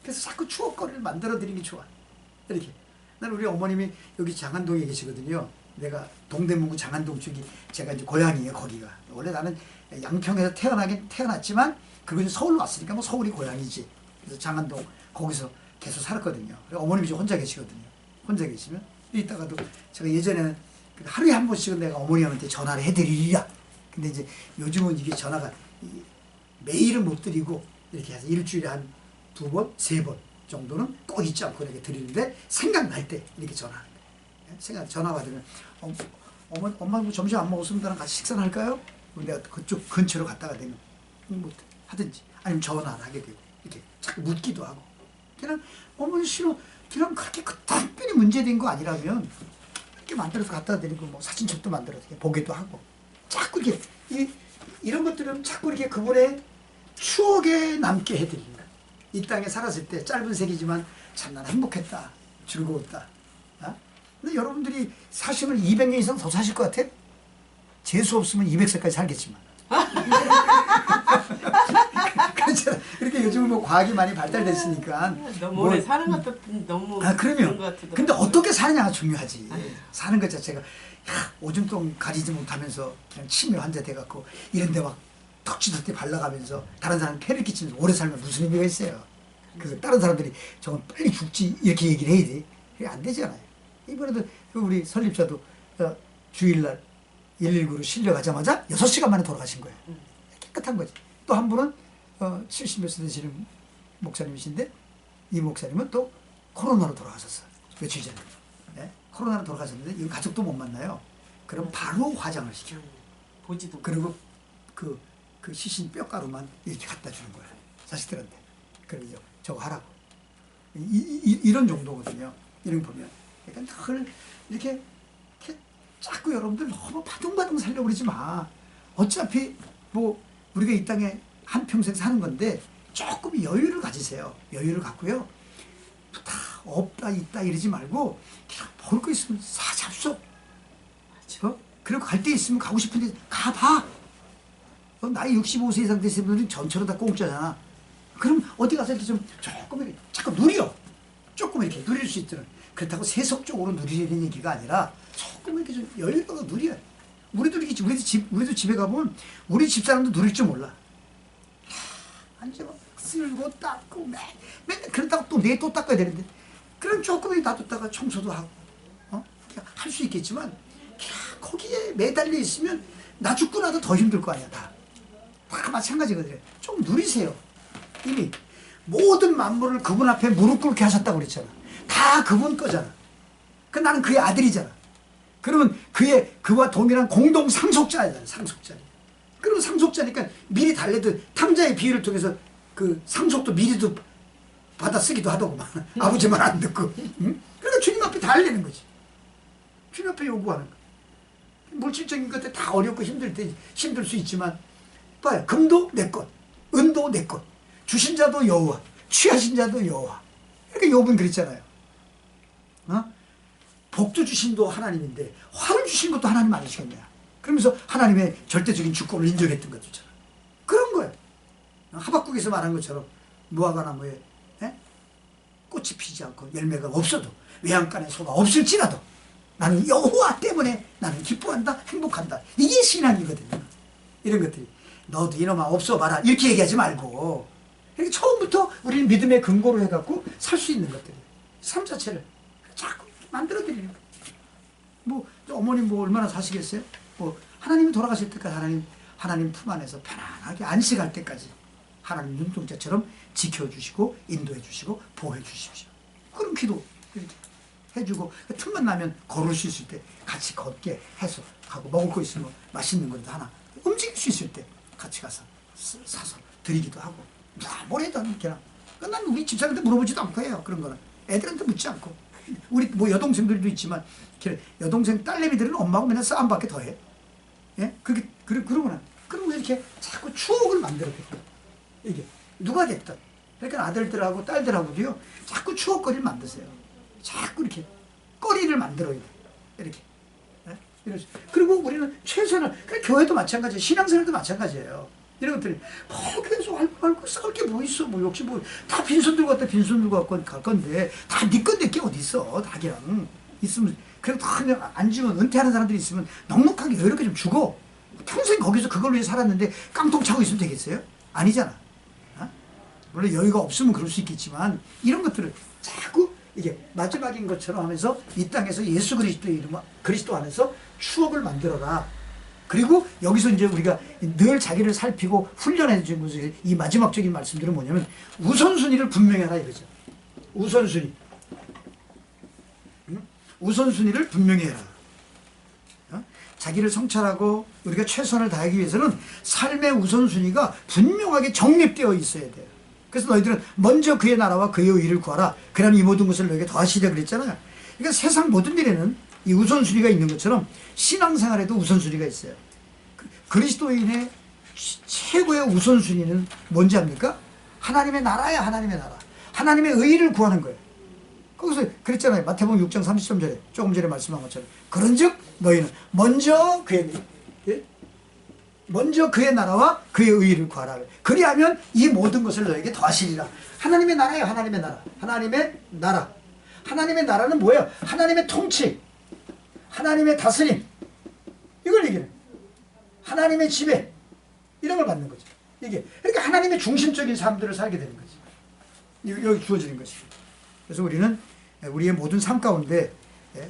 그래서 자꾸 추억거리를 만들어드리는 게 좋아. 이렇게. 난 우리 어머님이 여기 장안동에 계시거든요. 내가 동대문구 장안동 쪽이 제가 이제 고향이에요. 거기가. 원래 나는 양평에서 태어났지만 그건 서울로 왔으니까 뭐 서울이 고향이지. 그래서 장안동 거기서 계속 살았거든요. 어머님이 지금 혼자 계시거든요. 혼자 계시면 이따가도 제가 예전에는 하루에 한 번씩은 내가 어머님한테 전화를 해드리리라. 근데 이제 요즘은 이게 전화가 매일은 못 드리고 이렇게 해서 일주일에 한 2번, 3번 정도는 꼭 잊지 않고 이렇게 드리는데 생각날 때 이렇게 전화하는 거예요. 전화 받으면 엄마 뭐 점심 안 먹었으면 나랑 같이 식사를 할까요? 내가 그쪽 근처로 갔다가 되면 뭐 하든지 아니면 전화를 하게 되고 이렇게 자꾸 묻기도 하고 그냥 어머니 싫어 그냥 그렇게 특별히 문제된 거 아니라면 이렇게 만들어서 갖다 드리고 뭐 사진첩도 만들어서 보기도 하고 자꾸 이렇게 이런 것들은 자꾸 이렇게 그분의 추억에 남게 해드리는 거예요. 이 땅에 살았을 때 짧은 세기지만 참 난 행복했다, 즐거웠다. 어? 근데 여러분들이 사시면 200년 이상 더 사실 것 같아요? 재수 없으면 200세까지 살겠지만. 그렇잖아. 이렇게 요즘은 뭐 과학이 많이 발달됐으니까. 너무 오래 사는 것도 너무 그러면. 것 같기도 근데 하고. 어떻게 사느냐가 중요하지. 아유. 사는 것 자체가 오줌통 가리지 못하면서 그냥 치매 환자 돼갖고 이런데 막 턱지덕지 발라가면서 다른 사람 폐를 끼치면서 오래 살면 무슨 의미가 있어요. 그래서 다른 사람들이 저건 빨리 죽지 이렇게 얘기를 해야지. 그게 안 되잖아요. 이번에도 우리 설립자도 주일날 119로 실려가자마자 6시간 만에 돌아가신 거예요. 깨끗한 거지. 또 한 분은 70몇 세 되시는 목사님이신데 이 목사님은 또 코로나로 돌아가셨어요. 며칠 전에. 네? 코로나로 돌아가셨는데 이 가족도 못 만나요. 그럼 바로 화장을 시켜. 보지도 그리고 그 시신 뼈가루만 이렇게 갖다 주는 거예요. 자식들한테. 그러면 저거 하라고. 이런 정도거든요. 이런 거 보면. 그러니까 늘 이렇게 자꾸 여러분들 너무 바둥바둥 살려고 그러지 마. 어차피 뭐 우리가 이 땅에 한평생 사는 건데 조금 여유를 가지세요. 여유를 갖고요. 다 없다 있다 이러지 말고 그냥 볼 거 있으면 사 잡숴. 그리고 갈 데 있으면 가고 싶은데 가봐. 나이 65세 이상 되신 분들은 전처럼 다 공짜잖아. 그럼 어디 가서 이렇게 좀 조금 이렇게 자꾸 누려. 조금 이렇게 누릴 수 있도록. 그렇다고 세속적으로 누리는 얘기가 아니라 조금 이렇게 좀 여유가 누려. 우리도 집에 가보면 우리 집사람도 누릴 줄 몰라. 앉아서 쓸고 닦고 맨날 그러다가 또 내일 또 닦아야 되는데 그럼 조금 놔뒀다가 청소도 하고 할 수 있겠지만 거기에 매달려 있으면 나 죽고 나도 더 힘들 거 아니야. 다 마찬가지거든요. 좀 누리세요. 이미 모든 만물을 그분 앞에 무릎 꿇게 하셨다고 그랬잖아. 다 그분 거잖아. 나는 그의 아들이잖아. 그러면 그와 동일한 공동 상속자잖아. 상속자. 그러면 상속자니까 미리 달래도 탕자의 비유를 통해서 그 상속도 미리도 받아 쓰기도 하더구만. 아버지 말 안 듣고. 응? 그러니까 주님 앞에 달래는 거지. 주님 앞에 요구하는 거. 물질적인 것들 다 어렵고 힘들 수 있지만 봐요. 금도 내 것, 은도 내 것. 주신 자도 여호와, 취하신 자도 여호와. 이렇게 욥은 그랬잖아요. 복도 주신 도 하나님인데 화를 주신 것도 하나님 아니시겠냐. 그러면서 하나님의 절대적인 주권을 인정했던 것들잖아. 그런 거예요. 하박국에서 말한 것처럼 무화과 나무에 꽃이 피지 않고 열매가 없어도 외양간에 소가 없을지라도 나는 여호와 때문에 나는 기뻐한다, 행복한다. 이게 신앙이거든요. 이런 것들이 너도 이놈아 없어 봐라 이렇게 얘기하지 말고 이렇게 처음부터 우리는 믿음의 근거로 해갖고 살 수 있는 것들이 삶 자체를 자꾸 만들어드리는 거예요. 뭐 어머님 뭐 얼마나 사시겠어요? 뭐 하나님이 돌아가실 때까지 하나님 품 안에서 편안하게 안식할 때까지 하나님 눈동자처럼 지켜주시고 인도해주시고 보호해주십시오. 그런 기도 이렇게 해주고 틈만 나면 걸을 수 있을 때 같이 걷게 해서 가고 먹을 거 있으면 맛있는 거라도 하나 움직일 수 있을 때 같이 가서 사서 드리기도 하고 뭘 해도 그냥 난 우리 집사람한테 물어보지도 않고 해요. 그런 거는 애들한테 묻지 않고 우리 뭐 여동생들도 있지만 여동생 딸내미들은 엄마하고 맨날 싸움밖에 더해. 예? 그러구나. 그러면 이렇게 자꾸 추억을 만들어내고 이게 누가 됐든 그러니까 아들들하고 딸들하고도요 자꾸 추억거리를 만드세요. 자꾸 이렇게 거리를 만들어야 돼. 이렇게. 예? 그리고 우리는 최선을 교회도 마찬가지예요. 신앙생활도 마찬가지예요. 이런 것들이 뭐 계속 알고 싸울 게 뭐 있어. 뭐 역시 뭐 다 빈손 들고 왔다 빈손 들고 왔고 갈 건데 다 네 건 내게 어디 있어. 다 그냥 있으면 그래도 그냥 안 주면 은퇴하는 사람들이 있으면 넉넉하게 여유롭게 좀 주고 평생 거기서 그걸로 살았는데 깡통 차고 있으면 되겠어요? 아니잖아. 물론 여유가 없으면 그럴 수 있겠지만 이런 것들을 자꾸 이게 마지막인 것처럼 하면서 이 땅에서 예수 그리스도의 이름 그리스도 안에서 추억을 만들어라. 그리고 여기서 이제 우리가 늘 자기를 살피고 훈련해 주는 것이 이 마지막적인 말씀들은 뭐냐면 우선순위를 분명히 하라 이거죠. 우선순위. 우선순위를 분명히 해라. 자기를 성찰하고 우리가 최선을 다하기 위해서는 삶의 우선순위가 분명하게 정립되어 있어야 돼요. 그래서 너희들은 먼저 그의 나라와 그의 의를 구하라. 그러면 이 모든 것을 너희에게 더하시리라 그랬잖아요. 그러니까 세상 모든 일에는 이 우선순위가 있는 것처럼 신앙생활에도 우선순위가 있어요. 그리스도인의 최고의 우선순위는 뭔지 압니까? 하나님의 나라야, 하나님의 나라. 하나님의 의를 구하는 거예요. 거기서 그랬잖아요. 마태복음 6장 33절에 조금 전에 말씀한 것처럼 그런즉 너희는 먼저 그의 나라와 그의 의를 구하라. 그리하면 이 모든 것을 너에게 더하시리라. 하나님의 나라예요. 하나님의 나라. 하나님의 나라. 하나님의 나라는 뭐예요? 하나님의 통치, 하나님의 다스림, 이걸 얘기해요. 하나님의 지배, 이런 걸 받는 거죠. 이게 그러니까 하나님의 중심적인 삶들을 살게 되는 거지. 여기 주어지는 것이. 그래서 우리는 우리의 모든 삶 가운데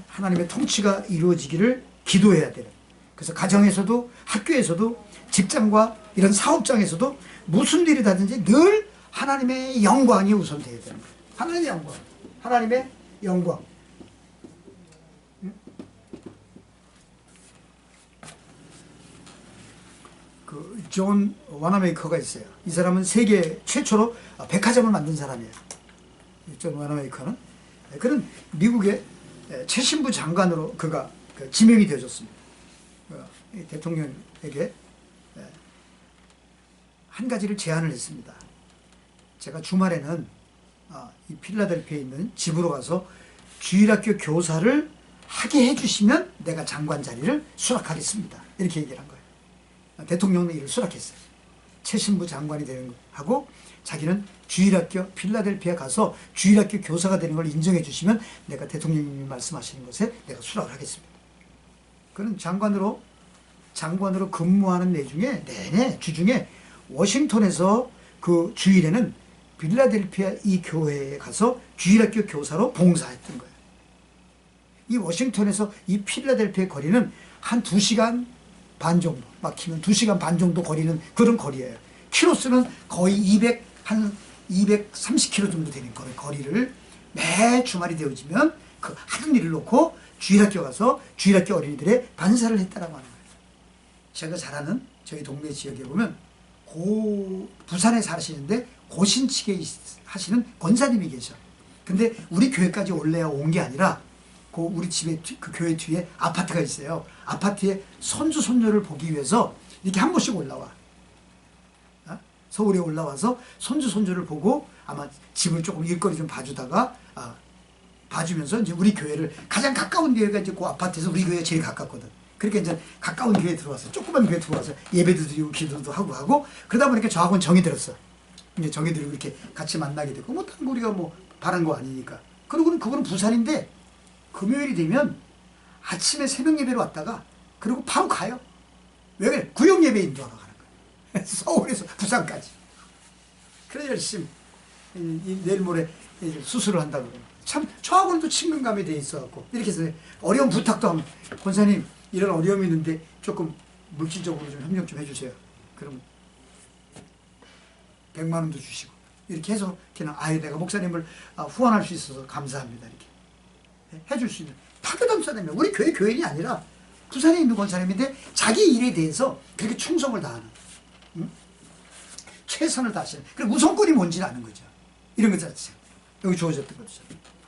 하나님의 통치가 이루어지기를 기도해야 돼요. 그래서 가정에서도 학교에서도 직장과 이런 사업장에서도 무슨 일이 다든지 늘 하나님의 영광이 우선되어야 되는 거예요. 하나님의 영광, 하나님의 영광. 그 존 와나메이커가 있어요. 이 사람은 세계 최초로 백화점을 만든 사람이에요. 존 와나메이커는. 그는 미국의 최신부 장관으로 그가 지명이 되어졌습니다. 대통령에게 한 가지를 제안을 했습니다. 제가 주말에는 이 필라델피아에 있는 집으로 가서 주일학교 교사를 하게 해주시면 내가 장관 자리를 수락하겠습니다. 이렇게 얘기를 한 거예요. 대통령은 이를 수락했어요. 최신부 장관이 되는 하고 자기는 주일학교 필라델피아 가서 주일학교 교사가 되는 걸 인정해 주시면 내가 대통령님이 말씀하시는 것에 내가 수락을 하겠습니다. 그는 장관으로 근무하는 내내 주중에 워싱턴에서 그 주일에는 필라델피아 이 교회에 가서 주일학교 교사로 봉사했던 거예요. 이 워싱턴에서 이 필라델피아 거리는 한 2시간 반 정도, 막히면 2시간 반 정도 거리는 그런 거리예요. 키로수는 거의 230km 정도 되는 거리를 매 주말이 되어지면 그 하던 일을 놓고 주일학교 가서 주일학교 어린이들의 반사를 했다라고 하는 거예요. 제가 잘 아는 저희 동네 지역에 보면 부산에 사시는데 고신치게 하시는 권사님이 계셔. 근데 우리 교회까지 올래야 온 게 아니라 우리 집에 그 교회 뒤에 아파트가 있어요. 아파트에 손주 손녀를 보기 위해서 이렇게 한 번씩 올라와. 서울에 올라와서 손주 손주를 보고 아마 집을 조금 일거리 좀 봐주다가 봐주면서 이제 우리 교회를 가장 가까운 교회가 이제 그 아파트에서 우리 교회가 제일 가깝거든. 그러니까 이제 가까운 교회에 들어와서 조그만 교회에 들어와서 예배도 드리고 기도도 하고 그러다 보니까 저하고는 정이 들었어. 이제 정이 들고 이렇게 같이 만나게 되고 뭐 다른 거 우리가 뭐 바란 거 아니니까. 그리고는 그거는 부산인데 금요일이 되면 아침에 새벽 예배로 왔다가 그리고 바로 가요. 왜 그래? 구역 예배 인도하러 가는 거예요. 서울에서 부산까지. 그래 열심히 내일 모레 수술을 한다고 그래요. 참 저하고는 또 친근감이 돼 있어갖고 이렇게 해서 어려운 부탁도 하면 권사님 이런 어려움이 있는데 조금 물질적으로 좀 협력 좀 해주세요. 그러면 100만 원도 주시고 이렇게 해서 그냥 내가 목사님을 후원할 수 있어서 감사합니다. 이렇게 해줄 수 있는 타교담 사람이에요. 우리 교회 교인이 아니라 부산에 있는 권사님인데 자기 일에 대해서 그렇게 충성을 다하는 최선을 다하시는 그리고 우선권이 뭔지를 아는 거죠. 이런 것 자체가 여기 주어졌던 거죠.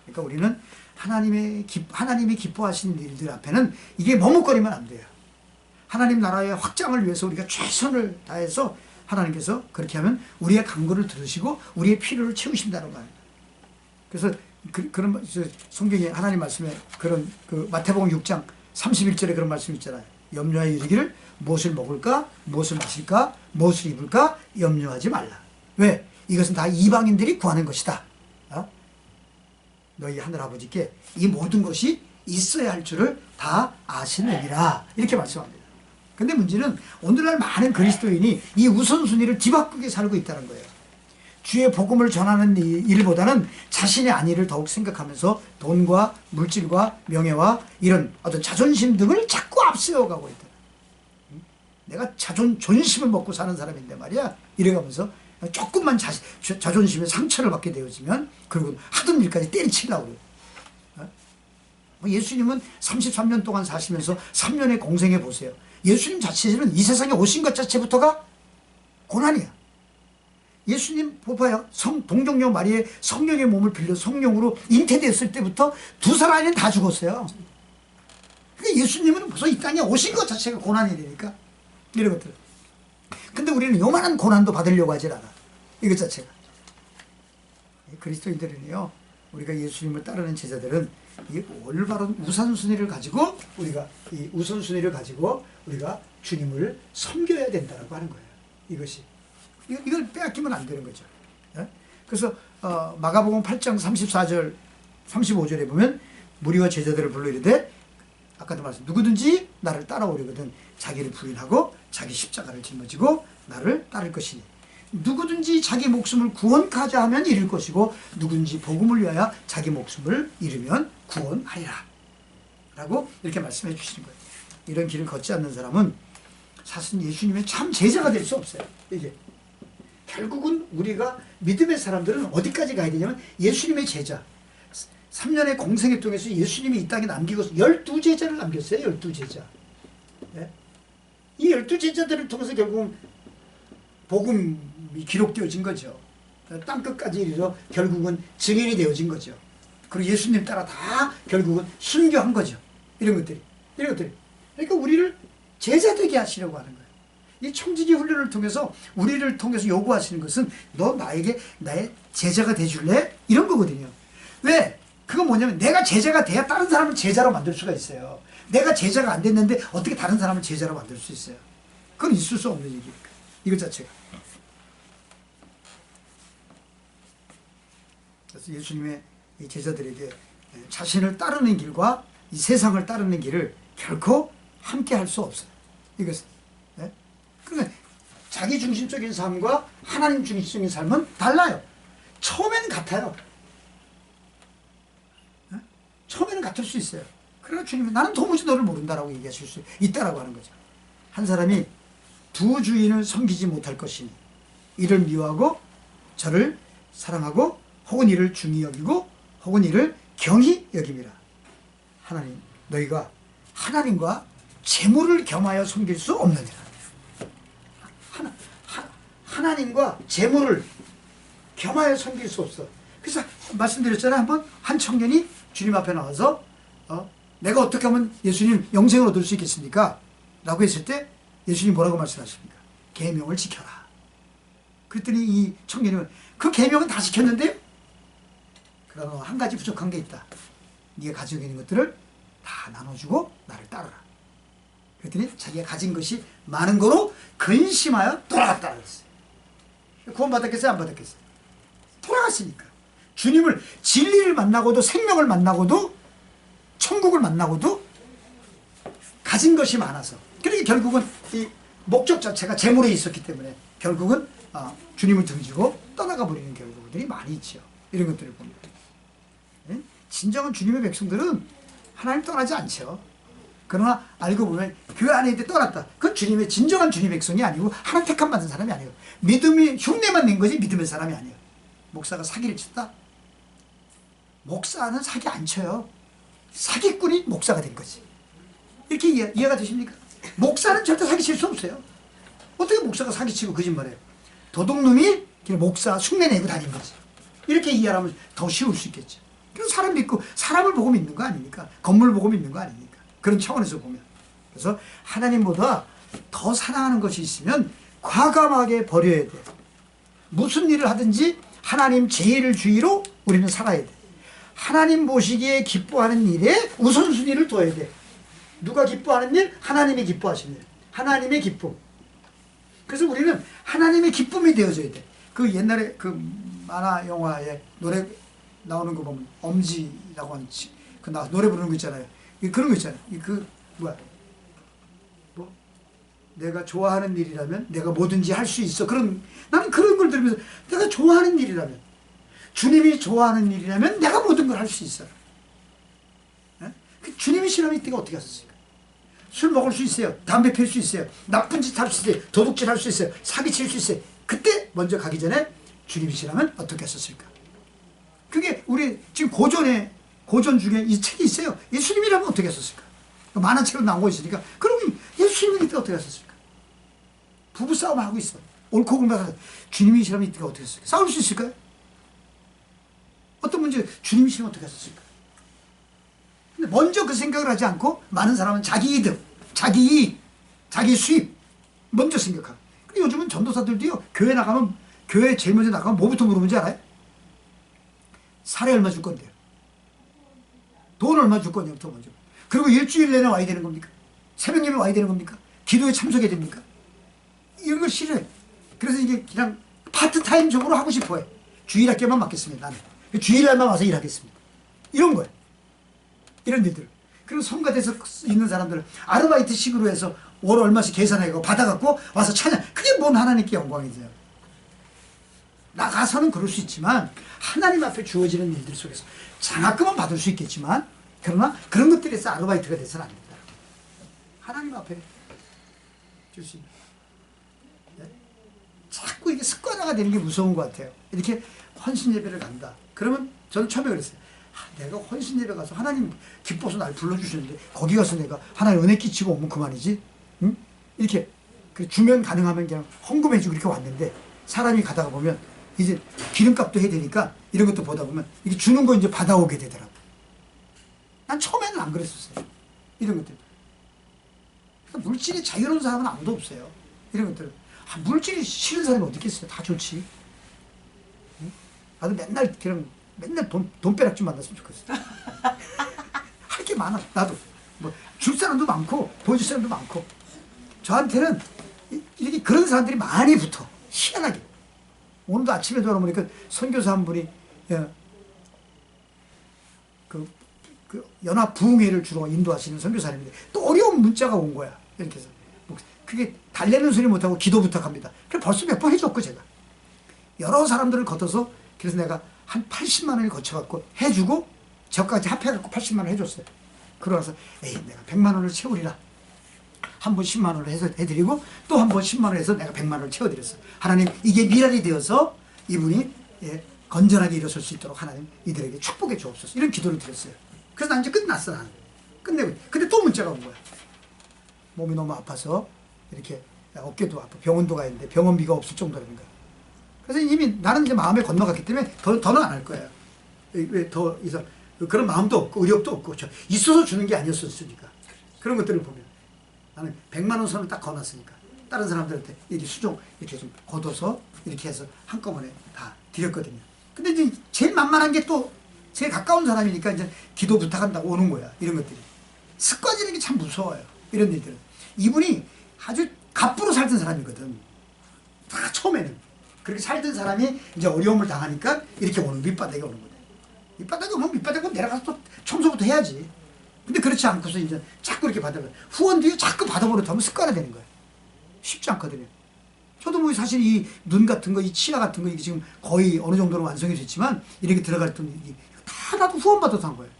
그러니까 우리는 하나님이 기뻐하시는 일들 앞에는 이게 머뭇거리면 안 돼요. 하나님 나라의 확장을 위해서 우리가 최선을 다해서 하나님께서 그렇게 하면 우리의 간구를 들으시고 우리의 필요를 채우신다는 거예요. 그래서 그런 성경에 하나님 말씀에 그런 마태복음 6장 31절에 그런 말씀 있잖아요. 염려하여 이르기를 무엇을 먹을까, 무엇을 마실까, 무엇을 입을까 염려하지 말라. 왜? 이것은 다 이방인들이 구하는 것이다. 너희 하늘아버지께 이 모든 것이 있어야 할 줄을 다 아시느니라. 이렇게 말씀합니다. 근데 문제는 오늘날 많은 그리스도인이 이 우선순위를 뒤바꾸게 살고 있다는 거예요. 주의 복음을 전하는 일보다는 자신의 안위를 더욱 생각하면서 돈과 물질과 명예와 이런 어떤 자존심 등을 자꾸 앞세워가고 있다. 내가 존심을 먹고 사는 사람인데 말이야. 이래가면서 조금만 자존심에 상처를 받게 되어지면 그리고 하던 일까지 때리치려고 그래요. 예수님은 33년 동안 사시면서 3년의 공생해 보세요. 예수님 자체는 이 세상에 오신 것 자체부터가 고난이야. 예수님 봐봐요. 동정녀 마리의 성령의 몸을 빌려 성령으로 잉태됐을 때부터 두 살 아이는 다 죽었어요. 그러니까 예수님은 벌써 이 땅에 오신 것 자체가 고난이 되니까 이런 것들. 근데 우리는 요만한 고난도 받으려고 하질 않아. 이것 자체가. 그리스도인들은요, 우리가 예수님을 따르는 제자들은 이 올바른 우선순위를 가지고 우리가 주님을 섬겨야 된다고 하는 거예요. 이걸 빼앗기면 안 되는 거죠. 그래서 마가복음 8장 34절 35절에 보면 무리와 제자들을 불러 이르되, 아까도 말씀, 누구든지 나를 따라오려거든 자기를 부인하고 자기 십자가를 짊어지고 나를 따를 것이니, 누구든지 자기 목숨을 구원하자 하면 잃을 것이고 누구든지 복음을 위하여 자기 목숨을 잃으면 구원하리라 라고 이렇게 말씀해 주시는 거예요. 이런 길을 걷지 않는 사람은 사실 예수님의 참 제자가 될 수 없어요. 이게 결국은 우리가 믿음의 사람들은 어디까지 가야 되냐면 예수님의 제자. 3년의 공생애 통해서 예수님이 이 땅에 남기고 12제자를 남겼어요. 12제자. 네? 이 12제자들을 통해서 결국은 복음이 기록되어진 거죠. 땅끝까지 이르러 결국은 증인이 되어진 거죠. 그리고 예수님 따라 다 결국은 순교한 거죠. 이런 것들이. 그러니까 우리를 제자 되게 하시려고 하는 거예요. 이 청지기 훈련을 통해서 우리를 통해서 요구하시는 것은 너 나에게 나의 제자가 돼줄래? 이런 거거든요. 왜? 그건 뭐냐면 내가 제자가 돼야 다른 사람을 제자로 만들 수가 있어요. 내가 제자가 안 됐는데 어떻게 다른 사람을 제자로 만들 수 있어요? 그건 있을 수 없는 얘기니까. 이것 자체가. 그래서 예수님의 이 제자들에게 자신을 따르는 길과 이 세상을 따르는 길을 결코 함께 할 수 없어요. 이것은. 네? 그러니까 자기 중심적인 삶과 하나님 중심적인 삶은 달라요. 처음에는 같아요. 네? 처음에는 같을 수 있어요. 그러나 주님은 나는 도무지 너를 모른다라고 얘기하실 수 있다라고 하는 거죠. 한 사람이 두 주인을 섬기지 못할 것이니 이를 미워하고 저를 사랑하고 혹은 이를 중히 여기고 혹은 이를 경히 여김이라. 하나님, 너희가 하나님과 재물을 겸하여 섬길 수 없느니라. 하나님과 재물을 겸하여 섬길 수 없어. 그래서 말씀드렸잖아요. 한번 한 청년이 주님 앞에 나와서 내가 어떻게 하면 예수님 영생을 얻을 수 있겠습니까? 라고 했을 때 예수님 뭐라고 말씀하십니까? 계명을 지켜라. 그랬더니 이 청년은 그 계명은 다 지켰는데 그러나 한 가지 부족한 게 있다. 네가 가지고 있는 것들을 다 나눠주고 나를 따르라. 그랬더니 자기가 가진 것이 많은 거로 근심하여 돌아갔다 그랬어요. 구원받았겠어요? 안 받았겠어요? 돌아갔으니까. 주님을, 진리를 만나고도, 생명을 만나고도, 천국을 만나고도 가진 것이 많아서, 그러니까 결국은 이 목적 자체가 재물에 있었기 때문에 결국은 주님을 등지고 떠나가 버리는 경우들이 많이 있죠. 이런 것들을 보면 진정한 주님의 백성들은 하나님 떠나지 않죠. 그러나 알고 보면 그 안에 있는데 떠났다. 그건 주님의 진정한 주님의 백성이 아니고 하나님 택함 받은 사람이 아니에요. 믿음이 흉내만 낸 거지 믿음의 사람이 아니에요. 목사가 사기를 쳤다? 목사는 사기 안 쳐요. 사기꾼이 목사가 된 거지. 이렇게 이해가 되십니까? 목사는 절대 사기칠 수 없어요. 어떻게 목사가 사기치고 거짓말해요? 도둑놈이 그냥 목사 흉내내고 다닌 거지. 이렇게 이해하면 더 쉬울 수 있겠죠. 그래서 사람 믿고 사람을 보고 믿는 거 아닙니까? 건물 보고 믿는 거 아닙니까? 그런 차원에서 보면. 그래서 하나님보다 더 사랑하는 것이 있으면 과감하게 버려야 돼. 무슨 일을 하든지 하나님 제일을 주의로 우리는 살아야 돼. 하나님 보시기에 기뻐하는 일에 우선순위를 둬야 돼. 누가 기뻐하는 일? 하나님이 기뻐하시는 일. 하나님의 기쁨. 그래서 우리는 하나님의 기쁨이 되어져야 돼. 그 옛날에 그 만화 영화에 노래 나오는 거 보면 엄지라고 하는 그 노래 부르는 거 있잖아요. 그런 거 있잖아요. 내가 좋아하는 일이라면 내가 뭐든지 할 수 있어. 나는 그런 걸 들으면서 내가 좋아하는 일이라면, 주님이 좋아하는 일이라면 내가 모든 걸 할 수 있어. 주님이 싫어하면 이때가 어떻게 하셨습니까? 술 먹을 수 있어요. 담배 필 수 있어요. 나쁜 짓 할 수 있어요. 도둑질 할 수 있어요. 사기칠 수 있어요. 그때 먼저 가기 전에 주님이 싫어하면 어떻게 했었을까? 그게 우리 지금 고전 중에 이 책이 있어요. 예수님이라면 어떻게 했었을까? 만화책으로 나오고 있으니까. 그럼 예수님은 이때 어떻게 했었을까? 부부싸움 하고 있어. 옳고 그름과 주님이 싫으면 이때가 어떻게 했을까요? 싸울 수 있을까요? 어떤 문제 주님이 싫으면 어떻게 했을까요? 근데 먼저 그 생각을 하지 않고 많은 사람은 자기 이득, 자기 이익, 자기 수입 먼저 생각하고. 요즘은 전도사들도요, 교회 나가면, 교회 제일 먼저 나가면 뭐부터 물어보는지 알아요? 사례 얼마 줄 건데요? 돈 얼마 줄 거냐부터 먼저. 그리고 일주일 내내 와야 되는 겁니까? 새벽 예배 와야 되는 겁니까? 기도에 참석해야 됩니까? 이런 걸 싫어해. 그래서 이게 그냥 파트타임적으로 하고 싶어해. 주일학교만 맡겠습니다. 나는. 주일날만 와서 일하겠습니다. 이런 거예요. 이런 일들. 그리고 성가대에서 있는 사람들은 아르바이트식으로 해서 월 얼마씩 계산하고 받아갖고 와서 찬양. 그게 뭔 하나님께 영광이세요. 나가서는 그럴 수 있지만 하나님 앞에 주어지는 일들 속에서 장학금은 받을 수 있겠지만 그러나 그런 것들에서 아르바이트가 돼서는 안 된다. 하나님 앞에 줄 수 있는. 네? 자꾸 이게 습관화가 되는 게 무서운 것 같아요. 이렇게 헌신 예배를 간다. 그러면 저는 처음에 그랬어요. 내가 헌신 예배 가서 하나님 기뻐서 날 불러주시는데 거기 가서 내가 하나님 은혜 끼치고 오면 그만이지. 응? 이렇게 주면 가능하면 그냥 헌금해주고 이렇게 왔는데 사람이 가다가 보면 이제 기름값도 해야 되니까 이런 것도 보다 보면 이게 주는 거 이제 받아오게 되더라고. 난 처음에는 안 그랬었어요. 이런 것들. 그러니까 물질이 자유로운 사람은 아무도 없어요. 이런 것들. 물질이 싫은 사람이 어디 있겠어요. 다 좋지. 응? 나도 맨날 그냥 맨날 돈벼락 좀 만났으면 좋겠어. 할 게 많아. 나도 뭐 줄 사람도 많고 보여줄 사람도 많고. 저한테는 이렇게 그런 사람들이 많이 붙어. 희한하게. 오늘도 아침에 돌아보니까 선교사 한 분이 그 연합 부흥회를 주로 인도하시는 선교사님인데 또 어려운 문자가 온 거야. 이렇게 해서 그게 달래는 소리 못하고 기도 부탁합니다. 그래 벌써 몇 번 해줬고 제가 여러 사람들을 걷어서 그래서 내가 한 80만 원을 거쳐갖고 해주고 저까지 합해갖고 80만 원 해줬어요. 그러고서 에이 내가 100만 원을 채우리라. 한 번 10만 원을 해서 해드리고 또 한 번 10만 원 해서 내가 100만 원을 채워드렸어요. 하나님 이게 미랄이 되어서 이분이 건전하게 일어설 수 있도록 하나님 이들에게 축복해 주옵소서. 이런 기도를 드렸어요. 그래서 난 이제 끝났어. 나는 끝내고. 근데 또 문자가 온 거야. 몸이 너무 아파서 이렇게 어깨도 아파 병원도 가야 되는데 병원비가 없을 정도라는 거야. 그래서 이미 나는 이제 마음에 건너갔기 때문에 더는 안 할 거예요. 왜 더 이상 그런 마음도 없고 의욕도 없고 있어서 주는 게 아니었으니까. 그런 것들을 보면 나는 100만 원 선을 딱 거놨으니까 다른 사람들한테 이렇게 수종 이렇게 좀 걷어서 이렇게 해서 한꺼번에 다 드렸거든요. 근데 이제 제일 만만한 게 또 제일 가까운 사람이니까 이제 기도 부탁한다고 오는 거야. 이런 것들이. 습관지는 게 참 무서워요. 이런 일들은. 이분이 아주 갑부로 살던 사람이거든. 다 처음에는. 그렇게 살던 사람이 이제 어려움을 당하니까 이렇게 오는 밑바닥에 오는 거다. 밑바닥에 오면 밑바닥에 내려가서 또 청소부터 해야지. 근데 그렇지 않고서 이제 자꾸 이렇게 받아버려. 후원도 자꾸 받아버릇하면 습관화되는 거야. 쉽지 않거든요. 저도 뭐 사실 이 눈 같은 거, 이 치아 같은 거 이게 지금 거의 어느 정도로 완성이 됐지만 이렇게 들어갈 때 다 나도 후원받아서 한 거예요.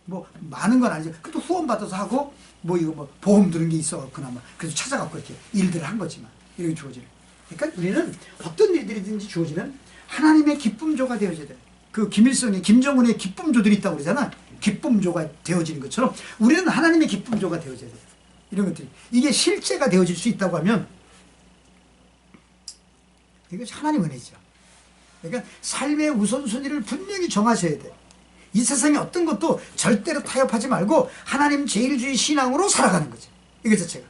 뭐 많은 건 아니죠. 그래도 후원받아서 하고 뭐 이거 뭐 보험 드는 게 있어 그나마 그래서 찾아갖고 이렇게 일들을 한 거지만 이렇게 주어지는. 그러니까 우리는 어떤 일들이든지 주어지는 하나님의 기쁨조가 되어져야 돼. 그 김일성의 김정은의 기쁨조들이 있다고 그러잖아. 기쁨조가 되어지는 것처럼 우리는 하나님의 기쁨조가 되어져야 돼. 이런 것들이 이게 실제가 되어질 수 있다고 하면 이것이 하나님 은혜죠. 그러니까 삶의 우선순위를 분명히 정하셔야 돼. 이 세상에 어떤 것도 절대로 타협하지 말고 하나님 제일주의 신앙으로 살아가는 거지. 이거 자체가.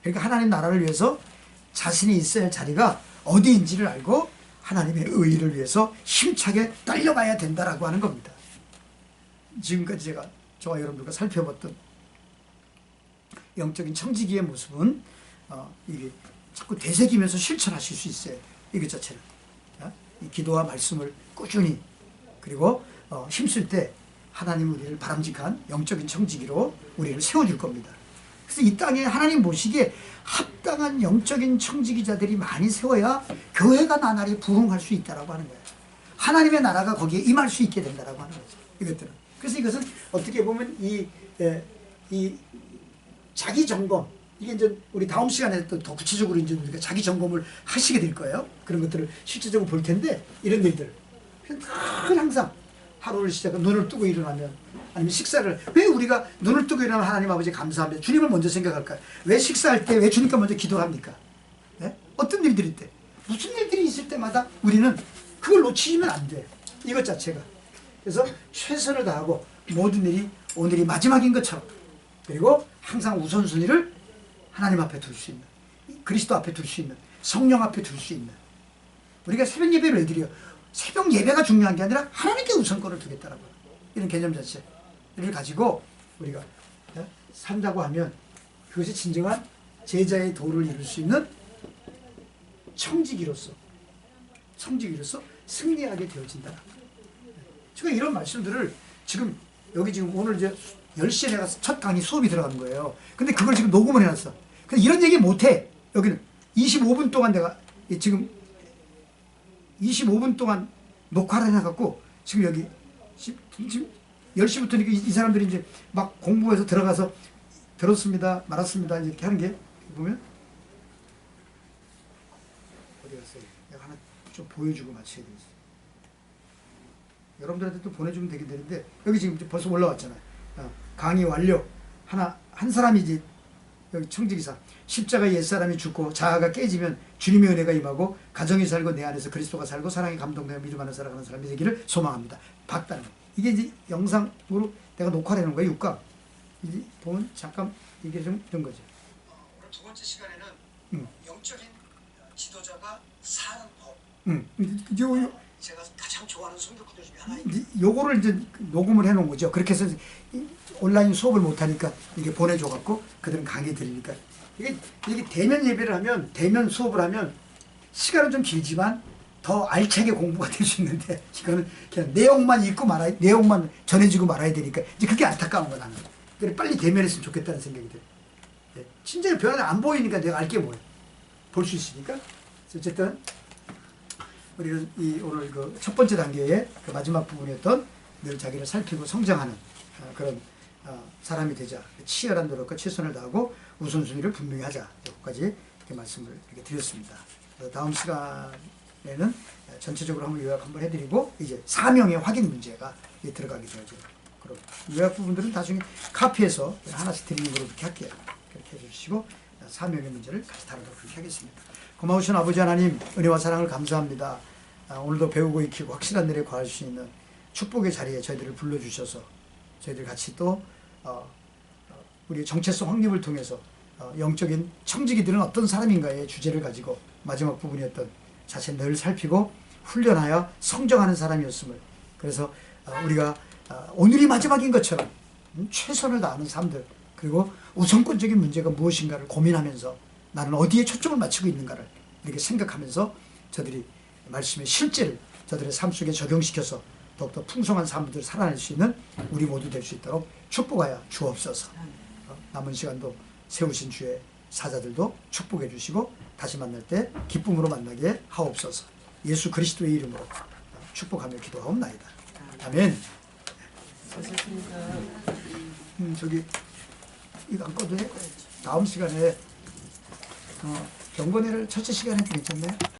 그러니까 하나님 나라를 위해서 자신이 있어야 할 자리가 어디인지를 알고 하나님의 의의를 위해서 힘차게 달려가야 된다라고 하는 겁니다. 지금까지 저와 여러분들과 살펴봤던 영적인 청지기의 모습은 이게 자꾸 되새기면서 실천하실 수 있어요. 이것 자체는. 이 기도와 말씀을 꾸준히 그리고 힘쓸 때 하나님 우리를 바람직한 영적인 청지기로 우리를 세워줄 겁니다. 그래서 이 땅에 하나님 보시기에 합당한 영적인 청지기자들이 많이 세워야 교회가 나날이 부흥할 수 있다라고 하는 거예요. 하나님의 나라가 거기에 임할 수 있게 된다라고 하는 거죠. 이것들은. 그래서 이것은 어떻게 보면 이 자기 점검, 이게 이제 우리 다음 시간에 또 더 구체적으로 이제 우리가 자기 점검을 하시게 될 거예요. 그런 것들을 실질적으로 볼 텐데 이런 일들 늘 항상 하루를 시작하고 눈을 뜨고 일어나면 아니면 식사를 왜 우리가 눈을 뜨고 일어나면 하나님 아버지 감사합니다. 주님을 먼저 생각할까요? 왜 식사할 때 왜 주님께 먼저 기도합니까? 네? 어떤 일들이 있대. 무슨 일들이 있을 때마다 우리는 그걸 놓치면 안 돼. 이것 자체가. 그래서 최선을 다하고 모든 일이 오늘이 마지막인 것처럼, 그리고 항상 우선순위를 하나님 앞에 둘 수 있는, 그리스도 앞에 둘 수 있는, 성령 앞에 둘 수 있는. 우리가 새벽 예배를 왜 드려요? 새벽 예배가 중요한 게 아니라 하나님께 우선권을 두겠다라고 이런 개념 자체를 가지고 우리가 산다고 하면 그것이 진정한 제자의 도를 이룰 수 있는 청지기로서 승리하게 되어진다. 제가 이런 말씀들을 지금 여기 지금 오늘 이제 10시에 내가 첫 강의 수업이 들어가는 거예요. 근데 그걸 지금 녹음을 해놨어. 근데 이런 얘기 못해. 여기는 25분 동안 내가 지금 25분 동안 녹화를 해놔갖고 지금 여기 지금 10시부터 이 사람들이 이제 막 공부해서 들어가서 들었습니다, 말았습니다 이렇게 하는 게 보면 어디 갔어요? 내가 하나 좀 보여주고 마쳐야 되겠어. 여러분들한테 또 보내주면 되긴 되는데 여기 지금 벌써 올라왔잖아요. 강의 완료. 한 사람이 이제 여기 청지기사 십자가 옛사람이 죽고 자아가 깨지면 주님의 은혜가 임하고 가정이 살고 내 안에서 그리스도가 살고 사랑에 감동되어 믿음 안에 살아가는 사람이 되기를 소망합니다. 박다는 이게 이제 영상으로 내가 녹화를 해놓은 거예요. 6강. 이제 보면 잠깐 이게 좀 된 거죠. 오늘 두 번째 시간에는 영적인 지도자가 사는 법. 제가 가장 좋아하는 성경 구절 중에 하나입니다. 요거를 이제 녹음을 해놓은 거죠. 그렇게 해서 온라인 수업을 못하니까 이게 보내줘갖고 그들은 강의 들으니까 이게 대면 예배를 하면 대면 수업을 하면 시간은 좀 길지만 더 알차게 공부가 될 수 있는데 이거는 그냥 내용만 읽고 말아야 내용만 전해지고 말아야 되니까 이제 그게 안타까운 거야 나는. 그래 빨리 대면했으면 좋겠다는 생각이 들어요. 네. 진짜 변화가 안 보이니까 내가 알게 뭐야. 볼 수 있으니까. 어쨌든 우리는 오늘 그 첫 번째 단계의 그 마지막 부분이었던 늘 자기를 살피고 성장하는 그런 사람이 되자. 치열한 노력과 최선을 다하고 우선순위를 분명히 하자. 여기까지 이렇게 말씀을 이렇게 드렸습니다. 다음 시간에는 전체적으로 한번 요약 한번 해드리고 이제 사명의 확인 문제가 들어가게 되죠. 그럼 요약 부분들은 나중에 카피해서 하나씩 드리는 걸로 그렇게 할게요. 그렇게 해주시고 사명의 문제를 같이 다루도록 그렇게 하겠습니다. 고마우신 아버지 하나님 은혜와 사랑을 감사합니다. 오늘도 배우고 익히고 확실한 일에 과할 수 있는 축복의 자리에 저희들을 불러주셔서 저희들 같이 또 우리 정체성 확립을 통해서 영적인 청지기들은 어떤 사람인가의 주제를 가지고 마지막 부분이었던 자신을 늘 살피고 훈련하여 성장하는 사람이었음을, 그래서 우리가 오늘이 마지막인 것처럼 최선을 다하는 삶들, 그리고 우선권적인 문제가 무엇인가를 고민하면서 나는 어디에 초점을 맞추고 있는가를 이렇게 생각하면서 저들이 말씀의 실제를 저들의 삶 속에 적용시켜서 더욱더 풍성한 삶들을 살아낼 수 있는 우리 모두 될 수 있도록 축복하여 주옵소서. 남은 시간도 세우신 주의 사자들도 축복해 주시고 다시 만날 때 기쁨으로 만나게 하옵소서. 예수 그리스도의 이름으로 축복하며 기도하옵나이다. 아멘. 저기 이거 안 꺼도 돼? 다음 시간에 경건회를 첫째 시간에 괜찮나요?